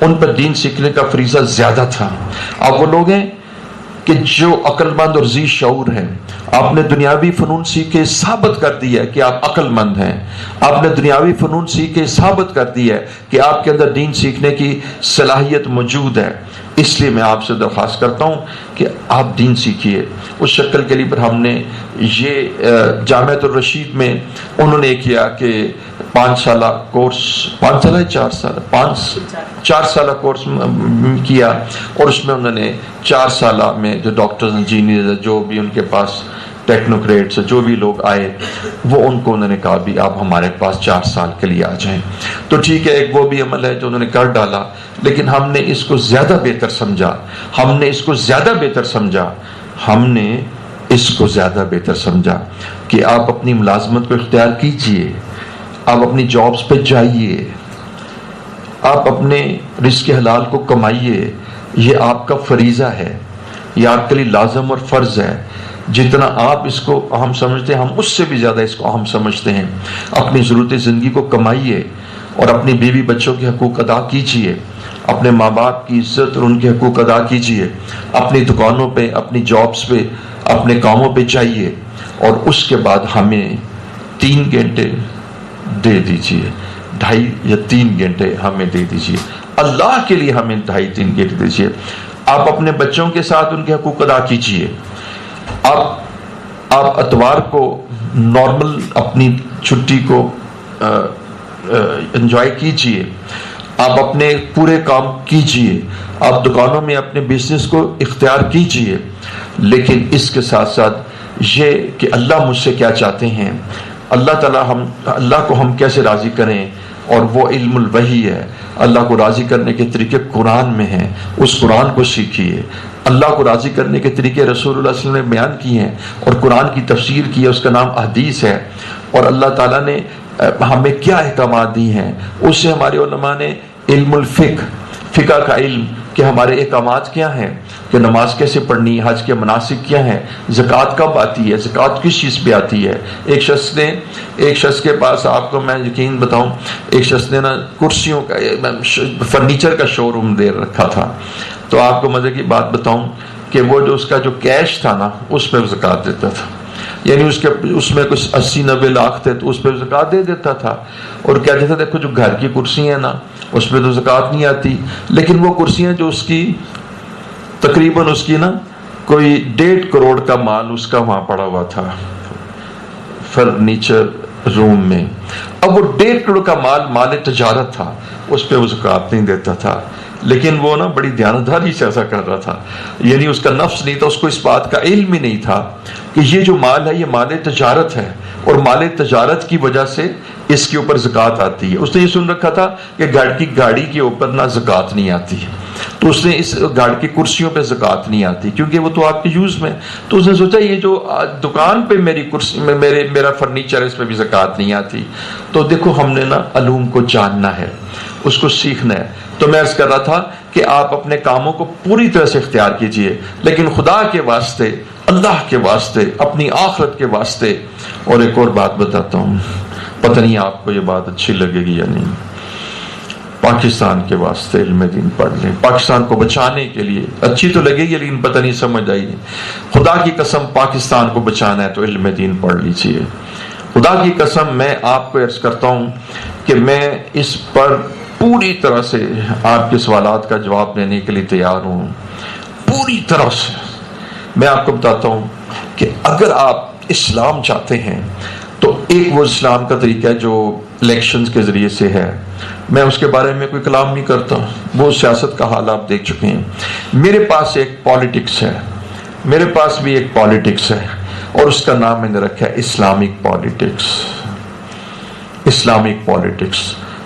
ان پر دین سیکھنے کا فریضہ زیادہ تھا. آپ وہ لوگ ہیں کہ جو عقل مند اور ذی شعور ہیں. آپ نے دنیاوی فنون سیکھے ثابت کر دیا ہے کہ آپ عقل مند ہیں. آپ نے دنیاوی فنون سیکھے ثابت کر دیا ہے کہ آپ کے اندر دین سیکھنے کی صلاحیت موجود ہے. اس لیے میں آپ سے درخواست کرتا ہوں کہ آپ دین سیکھیے. اس شکل کے لیے پر ہم نے یہ جامعۃ الرشید میں انہوں نے کیا کہ 5 سالہ کورس، 5 سالہ 4 سالہ کورس کیا، اور اس میں انہوں نے 4 سالہ میں جو ڈاکٹرز انجینئرز جو بھی ان کے پاس ٹیکنوکریٹس جو بھی لوگ آئے وہ ان کو انہوں نے کہا بھی آپ ہمارے پاس 4 سال کے لیے آ جائیں. تو ٹھیک ہے، ایک وہ بھی عمل ہے جو انہوں نے کر ڈالا، لیکن ہم نے اس کو زیادہ بہتر سمجھا. ہم نے اس کو زیادہ بہتر سمجھا کہ آپ اپنی ملازمت کو اختیار کیجئے، آپ اپنی جابز پہ جائیے، آپ اپنے رزق حلال کو کمائیے. یہ آپ کا فریضہ ہے، یہ آپ کے لیے لازم اور فرض ہے. جتنا آپ اس کو اہم سمجھتے ہیں ہم اس سے بھی زیادہ اس کو اہم سمجھتے ہیں. اپنی ضرورت زندگی کو کمائیے اور اپنی بیوی بچوں کے حقوق ادا کیجئے، اپنے ماں باپ کی عزت اور ان کے حقوق ادا کیجئے. اپنی دکانوں پہ، اپنی جابز پہ، اپنے کاموں پہ جائیے، اور اس کے بعد ہمیں 3 گھنٹے دے دیجئے، 2.5 یا 3 گھنٹے ہمیں دے دیجئے. اللہ کے لیے ہمیں 2.5-3 گھنٹے دیجئے. آپ اپنے بچوں کے ساتھ ان کے حقوق ادا کیجئے. آپ اتوار کو نارمل اپنی چھٹی کو انجوائے کیجئے. آپ اپنے پورے کام کیجئے. آپ دکانوں میں اپنے بزنس کو اختیار کیجئے. لیکن اس کے ساتھ ساتھ یہ کہ اللہ مجھ سے کیا چاہتے ہیں، اللہ کو ہم کیسے راضی کریں، اور وہ علم الوحی ہے. اللہ کو راضی کرنے کے طریقے قرآن میں ہیں، اس قرآن کو سیکھیے. اللہ کو راضی کرنے کے طریقے رسول اللہ صلی اللہ علیہ وسلم نے بیان کیے ہیں اور قرآن کی تفسیر کی ہے، اس کا نام حدیث ہے. اور اللہ تعالیٰ نے ہمیں کیا احکامات دی ہیں، اس سے ہمارے علماء نے علم فقہ کا علم کہ ہمارے احکامات کیا ہیں، کہ نماز کیسے پڑھنی، حج کے مناسک کیا ہیں، زکوٰۃ کب آتی ہے، زکوٰۃ کس چیز پہ آتی ہے. ایک شخص کے پاس، آپ کو میں یقین بتاؤں، ایک شخص نے نا کرسیوں کا، فرنیچر کا شو روم دے رکھا تھا. تو آپ کو مزے کی بات بتاؤں کہ وہ جو اس کا جو کیش تھا نا اس پہ زکوٰۃ دیتا تھا. یعنی اس میں کچھ 80-90 لاکھ تھے تو اس پہ زکوٰۃ دے دیتا تھا. اور کہتے تھے دیکھو جو گھر کی کرسی ہیں نا اس پہ تو زکوٰۃ نہیں آتی، لیکن وہ کرسیاں جو اس کی تقریباً اس کی نا کوئی 1.5 کروڑ کا مال اس کا وہاں پڑا ہوا تھا فرنیچر روم میں. اب وہ 1.5 کروڑ کا مال تجارت تھا، اس پہ وہ زکوٰۃ نہیں دیتا تھا. لیکن وہ نا بڑی دیانتداری سے ایسا کر رہا تھا. یعنی اس کا نفس نہیں تھا، اس کو اس بات کا علم ہی نہیں تھا کہ یہ جو مال ہے یہ مال تجارت ہے، اور مال تجارت کی وجہ سے اس کے اوپر زکوٰۃ آتی ہے. اس نے یہ سن رکھا تھا کہ گاڑی کے اوپر نہ زکوٰۃ نہیں آتی، تو اس نے اس گاڑی کی کرسیوں پہ زکوٰۃ نہیں آتی کیونکہ وہ تو آپ کے یوز میں. تو اس نے سوچا یہ جو دکان پہ میری کرسی میرا فرنیچر ہے اس پہ بھی زکوٰۃ نہیں آتی. تو دیکھو ہم نے نا علوم کو جاننا ہے، اس کو سیکھنا ہے. تو میں عرض کر رہا تھا کہ آپ اپنے کاموں کو پوری طرح سے اختیار کیجئے، لیکن خدا کے واسطے، اللہ کے واسطے، اپنی آخرت کے واسطے. اور ایک اور بات بتاتا ہوں، پتہ نہیں آپ کو یہ بات اچھی لگے گی یا نہیں. پاکستان کے واسطے علم دین پڑھ لیں، پاکستان کو بچانے کے لیے. اچھی تو لگے گی لیکن پتہ نہیں سمجھ آئی. خدا کی قسم پاکستان کو بچانا ہے تو علم دین پڑھ لیجئے. خدا کی قسم میں آپ کو عرض کرتا ہوں کہ میں اس پر پوری طرح سے آپ کے سوالات کا جواب دینے کے لیے تیار ہوں. پوری طرح سے میں آپ کو بتاتا ہوں کہ اگر آپ اسلام چاہتے ہیں تو ایک وہ اسلام کا طریقہ ہے جو الیکشنز کے ذریعے سے ہے. میں اس کے بارے میں کوئی کلام نہیں کرتا، وہ سیاست کا حال آپ دیکھ چکے ہیں. میرے پاس ایک پالیٹکس ہے، میرے پاس بھی ایک پالیٹکس ہے، اور اس کا نام میں نے رکھا ہے اسلامک پالیٹکس. Islamic politics.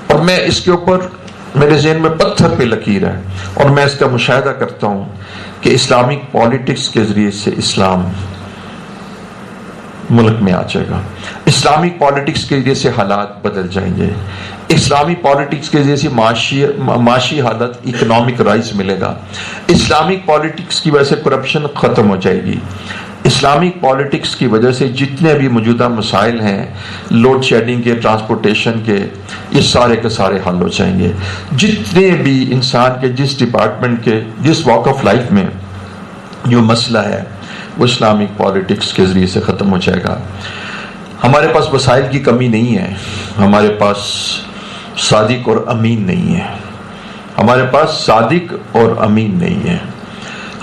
اور میں اس کے اوپر میرے ذہن میں پتھر پہ لکیر ہے، اور میں اس کا مشاہدہ کرتا ہوں کہ اسلامک پالیٹکس کے ذریعے سے اسلام ملک میں آ جائے گا. اسلامک پالیٹکس کے ذریعے سے حالات بدل جائیں گے. اسلامی پالیٹکس کے ذریعے سے معاشی حالت، اکنامک رائز ملے گا. اسلامک پالیٹکس کی وجہ سے کرپشن ختم ہو جائے گی. اسلامک پالیٹکس کی وجہ سے جتنے بھی موجودہ مسائل ہیں، لوڈ شیڈنگ کے، ٹرانسپورٹیشن کے، یہ سارے کے سارے حل ہو جائیں گے۔ جتنے بھی انسان کے جس ڈپارٹمنٹ کے جس واک آف لائف میں جو مسئلہ ہے وہ اسلامک پالیٹکس کے ذریعے سے ختم ہو جائے گا۔ ہمارے پاس وسائل کی کمی نہیں ہے، ہمارے پاس صادق اور امین نہیں ہے، ہمارے پاس صادق اور امین نہیں ہے،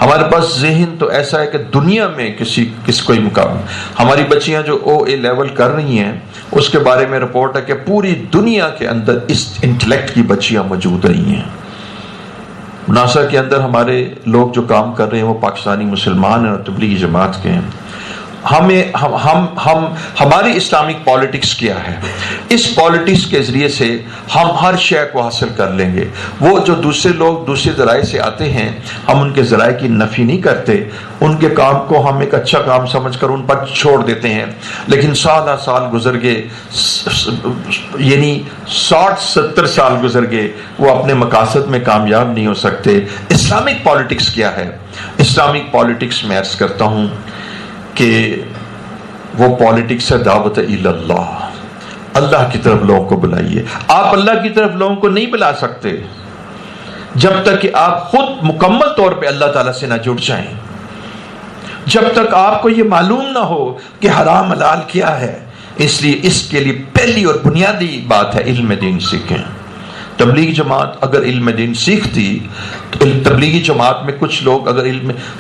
ہمارے پاس ذہن تو ایسا ہے کہ دنیا میں کس کوئی مقابلہ۔ ہماری بچیاں جو OA لیول کر رہی ہیں اس کے بارے میں رپورٹ ہے کہ پوری دنیا کے اندر اس انٹلیکٹ کی بچیاں موجود رہی ہیں۔ ناسا کے اندر ہمارے لوگ جو کام کر رہے ہیں وہ پاکستانی مسلمان ہیں اور تبلیغی جماعت کے ہیں۔ ہماری اسلامک پالیٹکس کیا ہے؟ اس پالیٹکس کے ذریعے سے ہم ہر شے کو حاصل کر لیں گے۔ وہ جو دوسرے لوگ دوسرے ذرائع سے آتے ہیں، ہم ان کے ذرائع کی نفی نہیں کرتے، ان کے کام کو ہم ایک اچھا کام سمجھ کر ان پر چھوڑ دیتے ہیں، لیکن سال گزر گئے، یعنی 60-70 سال گزر گئے، وہ اپنے مقاصد میں کامیاب نہیں ہو سکتے۔ اسلامک پالیٹکس کیا ہے؟ اسلامک پالیٹکس میں عرض کرتا ہوں کہ وہ پالیٹکس ہے دعوت اللہ، اللہ کی طرف لوگوں کو بلائیے۔ آپ اللہ کی طرف لوگوں کو نہیں بلا سکتے جب تک کہ آپ خود مکمل طور پہ اللہ تعالیٰ سے نہ جڑ جائیں، جب تک آپ کو یہ معلوم نہ ہو کہ حرام حلال کیا ہے۔ اس لیے اس کے لیے پہلی اور بنیادی بات ہے علم دین سیکھیں۔ تبلیغی جماعت اگر علم دین سیکھتی، تبلیغی جماعت میں کچھ لوگ اگر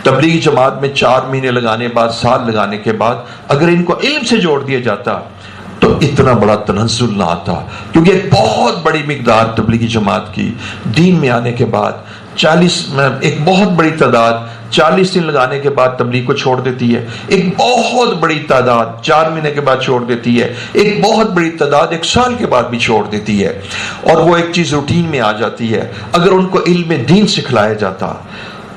تبلیغی جماعت میں 4 مہینے لگانے بعد، سال لگانے کے بعد اگر ان کو علم سے جوڑ دیا جاتا تو اتنا بڑا تنزل نہ آتا، کیونکہ ایک بہت بڑی مقدار تبلیغی جماعت کی دین میں آنے کے بعد ایک بہت بڑی تعداد 40 دن لگانے کے بعد تبلیغ کو چھوڑ دیتی ہے، ایک بہت بڑی تعداد 4 مہینے کے بعد چھوڑ دیتی ہے، ایک بہت بڑی تعداد 1 سال کے بعد بھی چھوڑ دیتی ہے، اور وہ ایک چیز روٹین میں آ جاتی ہے۔ اگر ان کو علم دین سکھلایا جاتا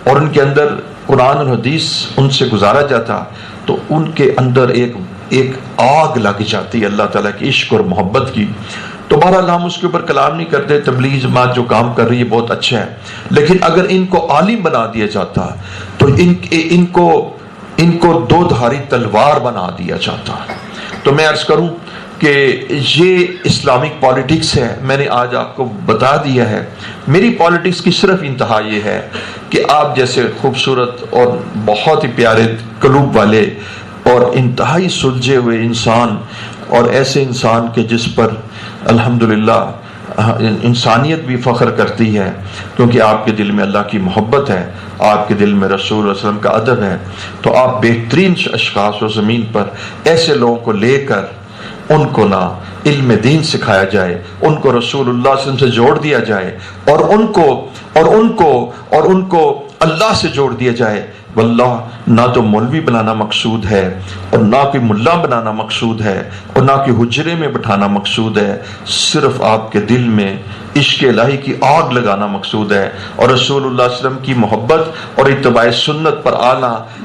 اور ان کے اندر قرآن اور حدیث ان سے گزارا جاتا تو ان کے اندر ایک آگ لگ جاتی ہے اللہ تعالیٰ کی عشق اور محبت کی۔ تو بہرحال ہم اس کے اوپر کلام نہیں کرتے، تبلیغی جماعت جو کام کر رہی ہے بہت اچھا ہے، لیکن اگر ان کو عالم بنا دیا جاتا تو ان کو 2 دھاری تلوار بنا دیا جاتا۔ تو میں عرض کروں کہ یہ اسلامک پالیٹکس ہے، میں نے آج آپ کو بتا دیا ہے۔ میری پالیٹکس کی صرف انتہا یہ ہے کہ آپ جیسے خوبصورت اور بہت ہی پیارے قلوب والے اور انتہائی سلجھے ہوئے انسان، اور ایسے انسان کے جس پر الحمدللہ انسانیت بھی فخر کرتی ہے، کیونکہ آپ کے دل میں اللہ کی محبت ہے، آپ کے دل میں رسول اللہ علیہ وسلم کا ادب ہے، تو آپ بہترین اشخاص و زمین پر ایسے لوگوں کو لے کر ان کو نہ علم دین سکھایا جائے، ان کو رسول اللہ صلی اللہ علیہ وسلم سے جوڑ دیا جائے، اور ان کو اللہ سے جوڑ دیا جائے۔ واللہ نہ تو مولوی بنانا مقصود ہے، اور نہ کوئی ملا بنانا مقصود ہے، اور نہ کوئی حجرے میں بٹھانا مقصود ہے، صرف آپ کے دل میں عشق الہی کی آگ لگانا مقصود ہے، اور رسول اللہ صلی اللہ علیہ وسلم کی محبت اور اتباع سنت پر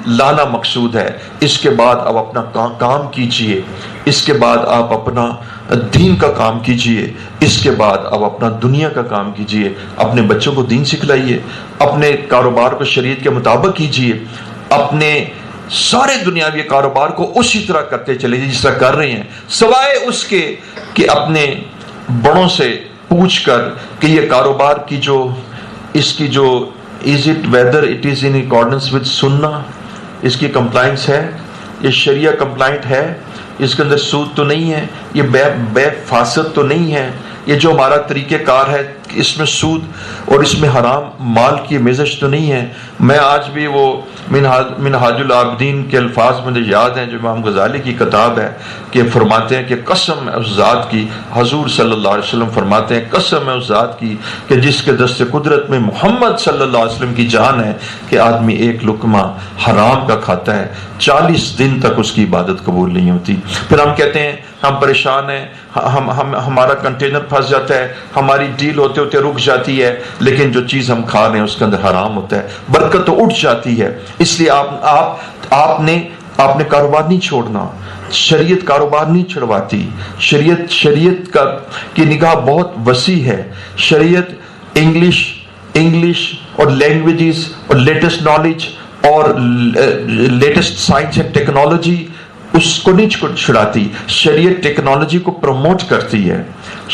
لانا مقصود ہے۔ اس کے بعد آپ اپنا کام کیجئے، اس کے بعد آپ اپنا دین کا کام کیجئے، اس کے بعد آپ اپنا دنیا کا کام کیجئے، اپنے بچوں کو دین سکھلائیے، اپنے کاروبار کو شریعت کے مطابق کیجئے، اپنے سارے دنیاوی کاروبار کو اسی طرح کرتے چلے جس طرح کر رہے ہیں، سوائے اس کے کہ اپنے بڑوں سے پوچھ کر کہ یہ کاروبار کی اس کی is it whether it is in accordance with سننا، اس کی کمپلائنس ہے، یہ شریعہ کمپلائنٹ ہے، اس کے اندر سود تو نہیں ہے، یہ بے فاسد تو نہیں ہے، یہ جو ہمارا طریقہ کار ہے اس میں سود اور اس میں حرام مال کی مزج تو نہیں ہے۔ میں آج بھی وہ منہاج العابدین کے الفاظ مجھے یاد ہیں جو امام غزالی کی کتاب ہے، کہ فرماتے ہیں کہ قسم ہے اس ذات کی، حضور صلی اللہ علیہ وسلم فرماتے ہیں قسم ہے اس ذات کی کہ جس کے دست قدرت میں محمد صلی اللہ علیہ وسلم کی جان ہے، کہ آدمی ایک لقمہ حرام کا کھاتا ہے 40 دن تک اس کی عبادت قبول نہیں ہوتی۔ پھر ہم کہتے ہیں ہم پریشان ہیں، ہمارا کنٹینر پھنس جاتا ہے، ہماری ڈیل ہوتے ہوتے رک جاتی ہے، لیکن جو چیز ہم کھا رہے ہیں اس کے اندر حرام ہوتا ہے، برکت تو اٹھ جاتی ہے۔ اس لیے آپ نے کاروبار نہیں چھوڑنا، شریعت کاروبار نہیں چھڑواتی، شریعت کی نگاہ بہت وسیع ہے۔ شریعت انگلش اور لینگویجز اور لیٹسٹ نالج اور لیٹسٹ سائنس اینڈ ٹیکنالوجی اس کو نہیں چھڑاتی. شریعت ٹیکنالوجی کو پروموٹ کرتی ہے,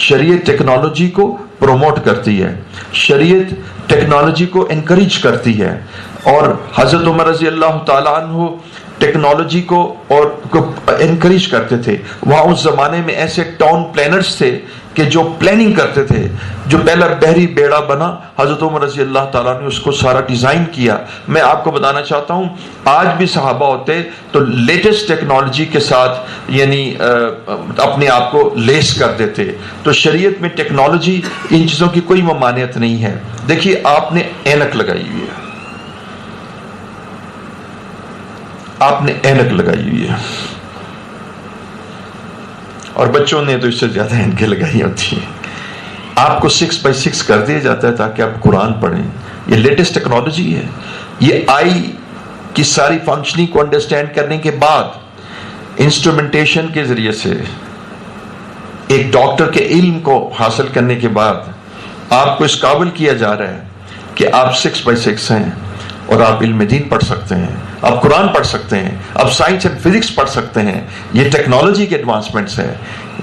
شریعت ٹیکنالوجی کو پروموٹ کرتی ہے, شریعت ٹیکنالوجی کو انکریج کرتی ہے. اور حضرت عمر رضی اللہ تعالیٰ عنہ ٹیکنالوجی کو اور انکریج کرتے تھے. وہاں اس زمانے میں ایسے ٹاؤن پلانرز تھے کہ جو پلاننگ کرتے تھے. جو پہلا بحری بیڑا بنا, حضرت عمر رضی اللہ تعالیٰ نے اس کو سارا ڈیزائن کیا. میں آپ کو بتانا چاہتا ہوں, آج بھی صحابہ ہوتے تو لیٹسٹ ٹیکنالوجی کے ساتھ یعنی اپنے آپ کو لیس کر دیتے. تو شریعت میں ٹیکنالوجی ان چیزوں کی کوئی ممانعت نہیں ہے. دیکھیے آپ نے اینک لگائی ہوئی ہے, آپ نے اینک لگائی ہوئی ہے, اور بچوں نے تو اس سے زیادہ اینکیں لگائی ہوتی ہیں. آپ کو 6x6 کر دیا جاتا ہے تاکہ آپ قرآن پڑھیں. یہ لیٹسٹ ٹیکنالوجی ہے. یہ آئی کی ساری فنکشننگ کو انڈرسٹینڈ کرنے کے بعد انسٹرومنٹیشن کے ذریعے سے ایک ڈاکٹر کے علم کو حاصل کرنے کے بعد آپ کو اس قابل کیا جا رہا ہے کہ آپ 6x6 ہیں اور آپ علم دین پڑھ سکتے ہیں, آپ قرآن پڑھ سکتے ہیں, آپ سائنس اینڈ فزکس پڑھ سکتے ہیں. یہ ٹیکنالوجی کے ایڈوانسمنٹس ہیں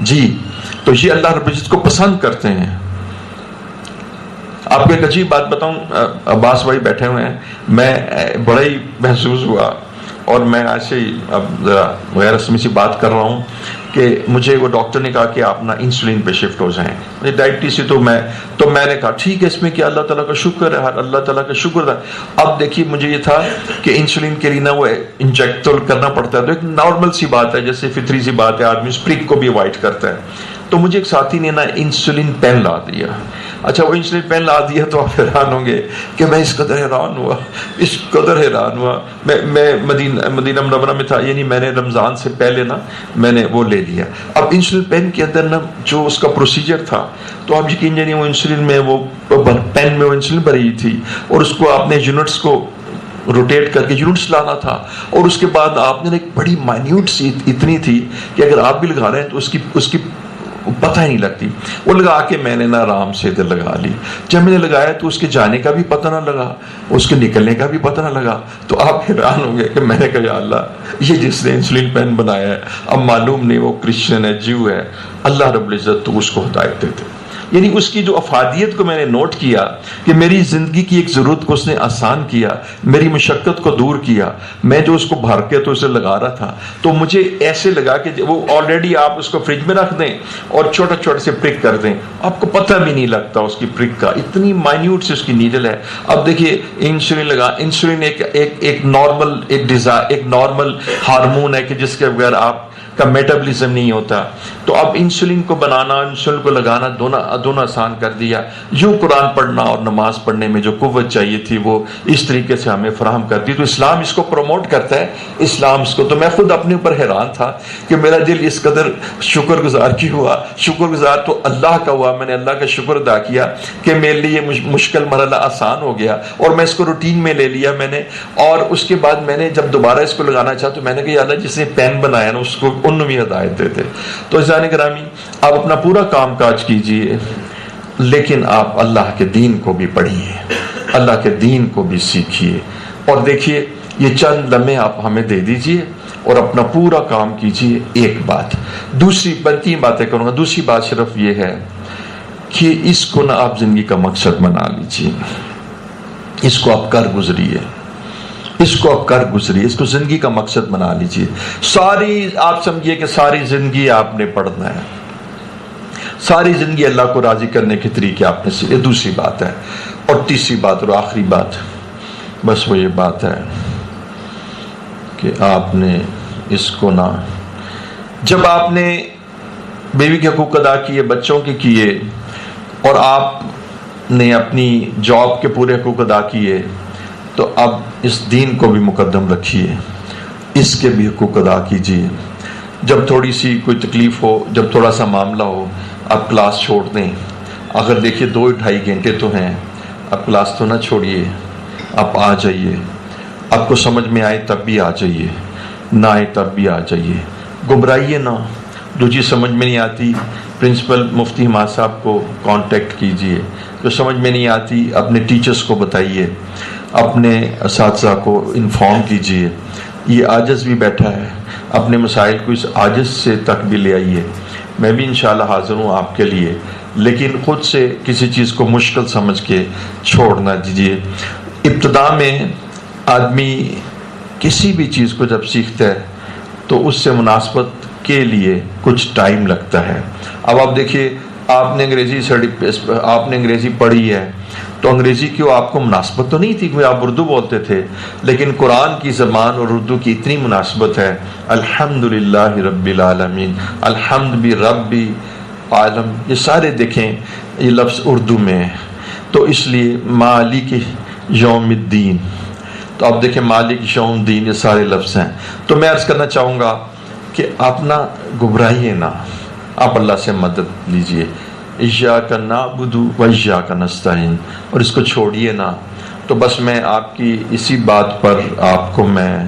جی. تو یہ اللہ رب العزت کو پسند کرتے ہیں. آپ کو ایک عجیب بات بتاؤں, عباس بھائی بیٹھے ہوئے ہیں, میں بڑا ہی محسوس ہوا, اور میں ایسے ہی اب ذرا غیر رسمی سی بات کر رہا ہوں کہ مجھے وہ ڈاکٹر نے کہا کہ آپ نا انسولین پہ شفٹ ہو جائیں. مجھے ڈائبٹیز سے تو میں نے کہا ٹھیک ہے, اس میں کیا اللہ تعالیٰ کا شکر ہے, اللہ تعالیٰ کا شکر تھا. اب دیکھیے مجھے یہ تھا کہ انسولین کے لیے نا وہ انجیکٹ تو کرنا پڑتا ہے, تو ایک نارمل سی بات ہے, جیسے فطری سی بات ہے, آدمی اس پرک کو بھی اوائڈ کرتا ہے. تو مجھے ایک ساتھی نے نا انسولین پین لا دیا. اچھا وہ انسولین پین لا دیا تو آپ حیران ہوں گے کہ میں اس قدر حیران ہوا. میں مدینہ منورہ میں تھا, یعنی میں نے رمضان سے پہلے نا میں نے وہ لے لیا. اب انسولین پین کے اندر نا جو اس کا پروسیجر تھا, تو آپ یقین جانیے وہ انسولین میں وہ پین میں وہ انسولین بھری تھی, اور اس کو آپ نے یونٹس کو روٹیٹ کر کے یونٹس لانا تھا, اور اس کے بعد آپ نے ایک بڑی مائنیوٹ سی اتنی تھی کہ اگر آپ بھی لگا رہے ہیں تو اس کی پتہ ہی نہیں لگتی. وہ لگا کے میں نے نا آرام سے ادھر لگا لی. جب میں نے لگایا تو اس کے جانے کا بھی پتہ نہ لگا, اس کے نکلنے کا بھی پتہ نہ لگا. تو آپ حیران ہوں گے کہ میں نے کہا یا اللہ, یہ جس نے انسولین پین بنایا ہے اب معلوم نہیں وہ کرسچن ہے, جیو ہے, اللہ رب العزت تو اس کو ہدایت دیتے. یعنی اس کی جو افادیت کو میں نے نوٹ کیا کہ میری زندگی کی ایک ضرورت کو اس نے آسان کیا, میری مشقت کو دور کیا. میں جو اس کو بھر کے تو اسے لگا رہا تھا, تو مجھے ایسے لگا کہ وہ آلریڈی آپ اس کو فریج میں رکھ دیں اور چھوٹے سے پرک کر دیں, آپ کو پتہ بھی نہیں لگتا اس کی پرک کا, اتنی مائنیوٹ سے اس کی نیڈل ہے. اب دیکھیے انسولین لگا, انسولین ایک نارمل ہارمون ہے کہ جس کے بغیر آپ کا میٹابلزم نہیں ہوتا. تو اب انسولین کو بنانا, انسولین کو لگانا دونوں آسان کر دیا. یوں قرآن پڑھنا اور نماز پڑھنے میں جو قوت چاہیے تھی وہ اس طریقے سے ہمیں فراہم کر دی. تو اسلام اس کو پروموٹ کرتا ہے, اسلام اس کو. تو میں خود اپنے اوپر حیران تھا کہ میرا دل اس قدر شکر گزار کیوں ہوا. شکر گزار تو اللہ کا ہوا, میں نے اللہ کا شکر ادا کیا کہ میرے لیے مشکل مرحلہ آسان ہو گیا, اور میں اس کو روٹین میں لے لیا میں نے. اور اس کے بعد میں نے جب دوبارہ اس کو لگانا چاہا تو میں نے کہا یا اللہ جس نے پین بنایا نا اس کو ان بھی ہدایت دیتے. تو عزیزان گرامی, آپ اپنا پورا کام کاج کیجئے, لیکن آپ اللہ کے دین کو بھی پڑھیے, اللہ کے دین کو بھی سیکھیے. اور دیکھیے یہ چند لمحے آپ ہمیں دے دیجئے اور اپنا پورا کام کیجئے. ایک بات, دوسری 3 باتیں کروں گا. دوسری بات صرف یہ ہے کہ اس کو نہ آپ زندگی کا مقصد بنا لیجئے, اس کو آپ کر گزریے, اس کو زندگی کا مقصد بنا لیجئے. ساری آپ سمجھیے کہ ساری زندگی آپ نے پڑھنا ہے, ساری زندگی اللہ کو راضی کرنے کے طریقے آپ نے سیکھے. دوسری بات ہے. اور تیسری بات اور آخری بات بس وہ یہ بات ہے کہ آپ نے اس کو نہ, جب آپ نے بیوی کے حقوق ادا کیے, بچوں کے کیے, اور آپ نے اپنی جاب کے پورے حقوق ادا کیے, تو اب اس دین کو بھی مقدم رکھیے, اس کے بھی حقوق ادا کیجیے. جب تھوڑی سی کوئی تکلیف ہو, جب تھوڑا سا معاملہ ہو, آپ کلاس چھوڑ دیں. اگر دیکھیے 2-2.5 گھنٹے تو ہیں, آپ کلاس تو نہ چھوڑیے, آپ آ جائیے. آپ کو سمجھ میں آئے تب بھی آ جائیے, نہ آئے تب بھی آ جائیے. گھبرائیے نہ. جو چیز سمجھ میں نہیں آتی پرنسپل مفتی حماد صاحب کو کانٹیکٹ کیجیے. جو سمجھ میں نہیں آتی اپنے ٹیچرز کو بتائیے, اپنے اساتذہ کو انفارم کیجئے. یہ عاجز بھی بیٹھا ہے، اپنے مسائل کو اس عاجز سے تک بھی لے آئیے. میں بھی انشاءاللہ حاضر ہوں آپ کے لیے، لیکن خود سے کسی چیز کو مشکل سمجھ کے چھوڑ نہ دیجیے. ابتدا میں آدمی کسی بھی چیز کو جب سیکھتا ہے تو اس سے مناسبت کے لیے کچھ ٹائم لگتا ہے. اب آپ دیکھیے، آپ نے انگریزی پڑھی ہے تو انگریزی کی آپ کو مناسبت تو نہیں تھی کہ آپ اردو بولتے تھے، لیکن قرآن کی زبان اور اردو کی اتنی مناسبت ہے. الحمدللہ رب العالمین، الحمد بھی رب بھی عالم، یہ سارے دیکھیں یہ لفظ اردو میں ہے. تو اس لیے مالک یوم الدین، تو آپ دیکھیں مالک یوم الدین، یہ سارے لفظ ہیں. تو میں عرض کرنا چاہوں گا کہ آپ نہ گھبرائیے نہ، آپ اللہ سے مدد لیجئے. ایاک نعبد و ایاک نستعین، اور اس کو چھوڑیے نہ. تو بس میں آپ کی اسی بات پر آپ کو میں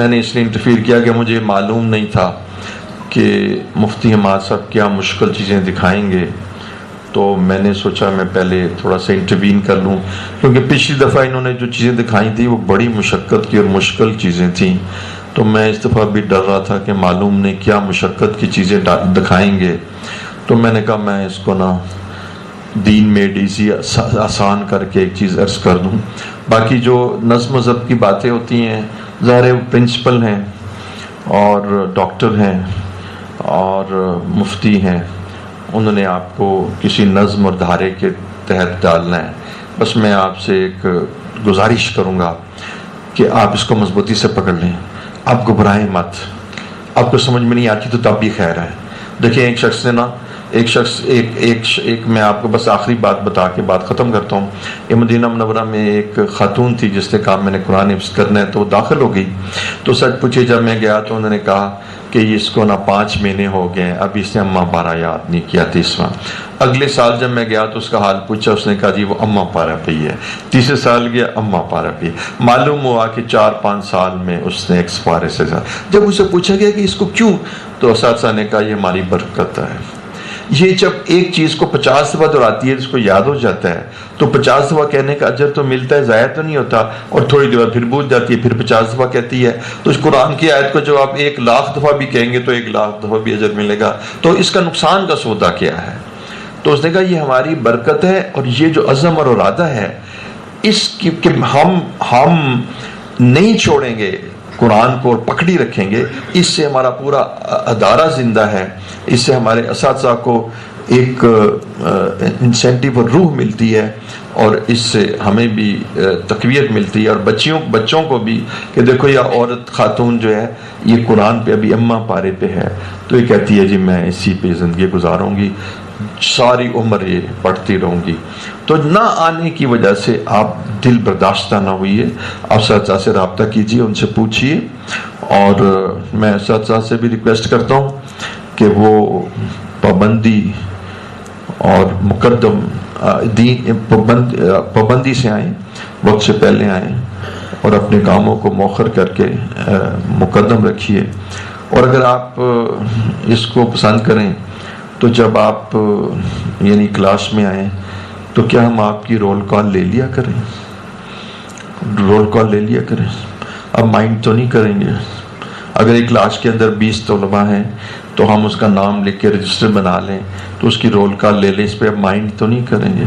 نے اس لیے انٹرفیئر کیا کہ مجھے معلوم نہیں تھا کہ مفتی حماد صاحب کیا مشکل چیزیں دکھائیں گے، تو میں نے سوچا میں پہلے تھوڑا سا انٹروین کر لوں، کیونکہ پچھلی دفعہ انہوں نے جو چیزیں دکھائی تھیں وہ بڑی مشقت کی اور مشکل چیزیں تھیں. تو میں اس دفعہ بھی ڈر رہا تھا کہ معلوم نہیں کیا مشقت کی چیزیں دکھائیں گے. تو میں نے کہا میں اس کو نا دین میں ایزی آسان کر کے ایک چیز عرض کر دوں. باقی جو نظم و ضبط کی باتیں ہوتی ہیں، ظاہر پرنسپل ہیں اور ڈاکٹر ہیں اور مفتی ہیں، انہوں نے آپ کو کسی نظم اور دھارے کے تحت ڈالنا ہے. بس میں آپ سے ایک گزارش کروں گا کہ آپ اس کو مضبوطی سے پکڑ لیں، آپ گھبرائیں مت. آپ کو سمجھ میں نہیں آتی تو تب بھی خیر ہے. دیکھیں ایک شخص نے نا ایک میں آپ کو بس آخری بات بتا کے بات ختم کرتا ہوں. یہ مدینہ منورہ میں ایک خاتون تھی جس نے کہا میں نے قرآن حفظ کرنا ہے، تو وہ داخل ہو گئی. تو سچ پوچھے جب میں گیا تو انہوں نے کہا کہ اس کو نا 5 مہینے ہو گئے، ابھی اس نے اماں پارا یاد نہیں کیا 30واں. اگلے سال جب میں گیا تو اس کا حال پوچھا، اس نے کہا جی وہ اماں پارا پہ ہے. تیسرے سال گیا اماں پارا پہ. معلوم ہوا کہ 4-5 سال میں اس نے ایک پارے سے زیادہ. جب اسے پوچھا گیا کہ اس کو کیوں، تو اساتذہ نے کہا یہ ہماری برکت ہے. یہ جب ایک چیز کو 50 دفعہ دہراتی ہے اس کو یاد ہو جاتا ہے، تو 50 دفعہ کہنے کا اجر تو ملتا ہے، ضائع تو نہیں ہوتا. اور تھوڑی دیر پھر بھول جاتی ہے، پھر 50 دفعہ کہتی ہے. تو اس قرآن کی آیت کو جب آپ 1,00,000 دفعہ بھی کہیں گے تو 1,00,000 دفعہ بھی اجر ملے گا. تو اس کا نقصان کا سودا کیا ہے؟ تو اس نے کہا یہ ہماری برکت ہے، اور یہ جو عزم اور ارادہ ہے اس کی کہ ہم نہیں چھوڑیں گے قرآن کو اور پکڑی رکھیں گے. اس سے ہمارا پورا ادارہ زندہ ہے، اس سے ہمارے اساتذہ کو ایک انسینٹیو اور روح ملتی ہے، اور اس سے ہمیں بھی تقویت ملتی ہے، اور بچوں کو بھی کہ دیکھو یہ عورت خاتون جو ہے یہ قرآن پہ ابھی اماں پارے پہ ہے، تو یہ کہتی ہے جی میں اسی پہ زندگی گزاروں گی، ساری عمر یہ پڑھتی رہوں گی. تو نہ آنے کی وجہ سے آپ دل برداشتہ نہ ہوئیے، آپ اساتذہ سے رابطہ کیجیے، ان سے پوچھیے. اور میں اساتذہ سے بھی ریکویسٹ کرتا ہوں کہ وہ پابندی اور مقدم پابندی سے آئیں، وقت سے پہلے آئیں، اور اپنے کاموں کو مؤخر کر کے مقدم رکھیے. اور اگر آپ اس کو پسند کریں تو جب آپ یعنی کلاس میں آئیں تو کیا ہم آپ کی رول کال لے لیا کریں، اب مائنڈ تو نہیں کریں گے. اگر ایک کلاس کے اندر 20 طلباء ہیں تو ہم اس کا نام لکھ کے رجسٹر بنا لیں تو اس کی رول کال لے لیں، اس پہ اب مائنڈ تو نہیں کریں گے.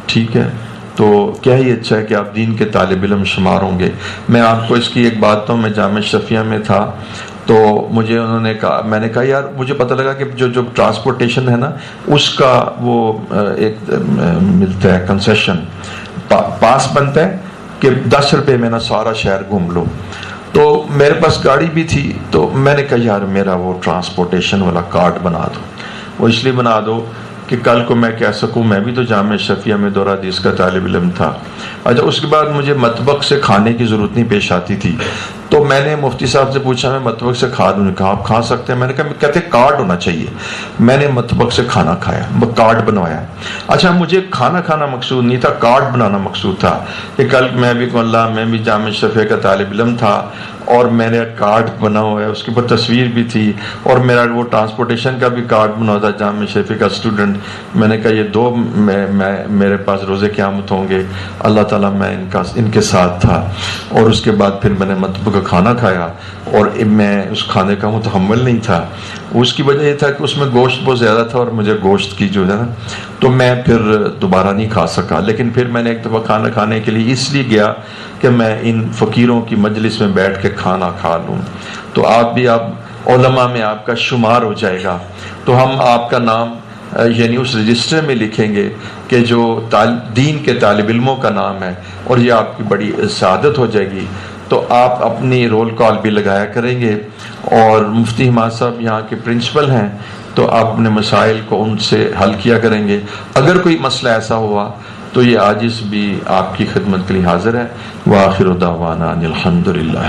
ٹھیک ہے، تو کیا ہی اچھا ہے کہ آپ دین کے طالب علم شمار ہوں گے. میں آپ کو اس کی ایک بات تو میں جامعہ اشرفیہ میں تھا تو مجھے انہوں نے کہا، میں نے کہا یار مجھے پتہ لگا کہ جو ٹرانسپورٹیشن ہے نا اس کا وہ ایک ملتا ہے کنسیشن، پاس بنتا ہے کہ 10 روپے میں نا سارا شہر گھوم لو. تو میرے پاس گاڑی بھی تھی تو میں نے کہا یار میرا وہ ٹرانسپورٹیشن والا کارڈ بنا دو. وہ اس لیے بنا دو کہ کل کو میں کہہ سکوں میں بھی تو جامعہ اشرفیہ میں دورہ حدیث کا طالب علم تھا. اچھا اس کے بعد مجھے مطبخ سے کھانے کی ضرورت نہیں پیش آتی تھی تو میں نے مفتی صاحب سے پوچھا میں مطبخ سے کھا لوں؟ کہا آپ کھا سکتے ہیں. میں نے کہا کہتے کارڈ ہونا چاہیے. میں نے مطبخ سے کھانا کھایا, کارڈ بنوایا. اچھا مجھے کھانا کھانا مقصود نہیں تھا, کارڈ بنانا مقصود تھا کہ کل میں بھی میں بھی جامعہ شفیع کا طالب علم تھا اور میں نے کارڈ بنا ہوا ہے, اس کے اوپر تصویر بھی تھی اور میرا وہ ٹرانسپورٹیشن کا بھی کارڈ بنا ہوا تھا, جامعہ شفیع کا اسٹوڈنٹ. میں نے کہا یہ دو میرے پاس روز قیامت ہوں گے, اللہ تعالیٰ میں ان کے ساتھ تھا. اور اس کے بعد پھر میں نے مطبخ کا کھانا کھایا اور میں اس کھانے کا متحمل نہیں تھا. اس کی وجہ یہ تھا کہ اس میں گوشت بہت زیادہ تھا اور مجھے گوشت کی جو ہے نا تو میں پھر دوبارہ نہیں کھا سکا. لیکن پھر میں نے ایک دفعہ کھانا کھانے کے لیے اس لیے گیا کہ میں ان فقیروں کی مجلس میں بیٹھ کے کھانا کھا لوں. تو آپ بھی علماء میں آپ کا شمار ہو جائے گا. تو ہم آپ کا نام یعنی اس رجسٹر میں لکھیں گے کہ جو دین کے طالب علموں کا نام ہے, اور یہ آپ کی بڑی سعادت ہو جائے گی. تو آپ اپنی رول کال بھی لگایا کریں گے. اور مفتی حماد صاحب یہاں کے پرنسپل ہیں, تو آپ اپنے مسائل کو ان سے حل کیا کریں گے. اگر کوئی مسئلہ ایسا ہوا تو یہ عاجز بھی آپ کی خدمت کے لیے حاضر ہے. وآخر دعوانا ان الحمد للہ.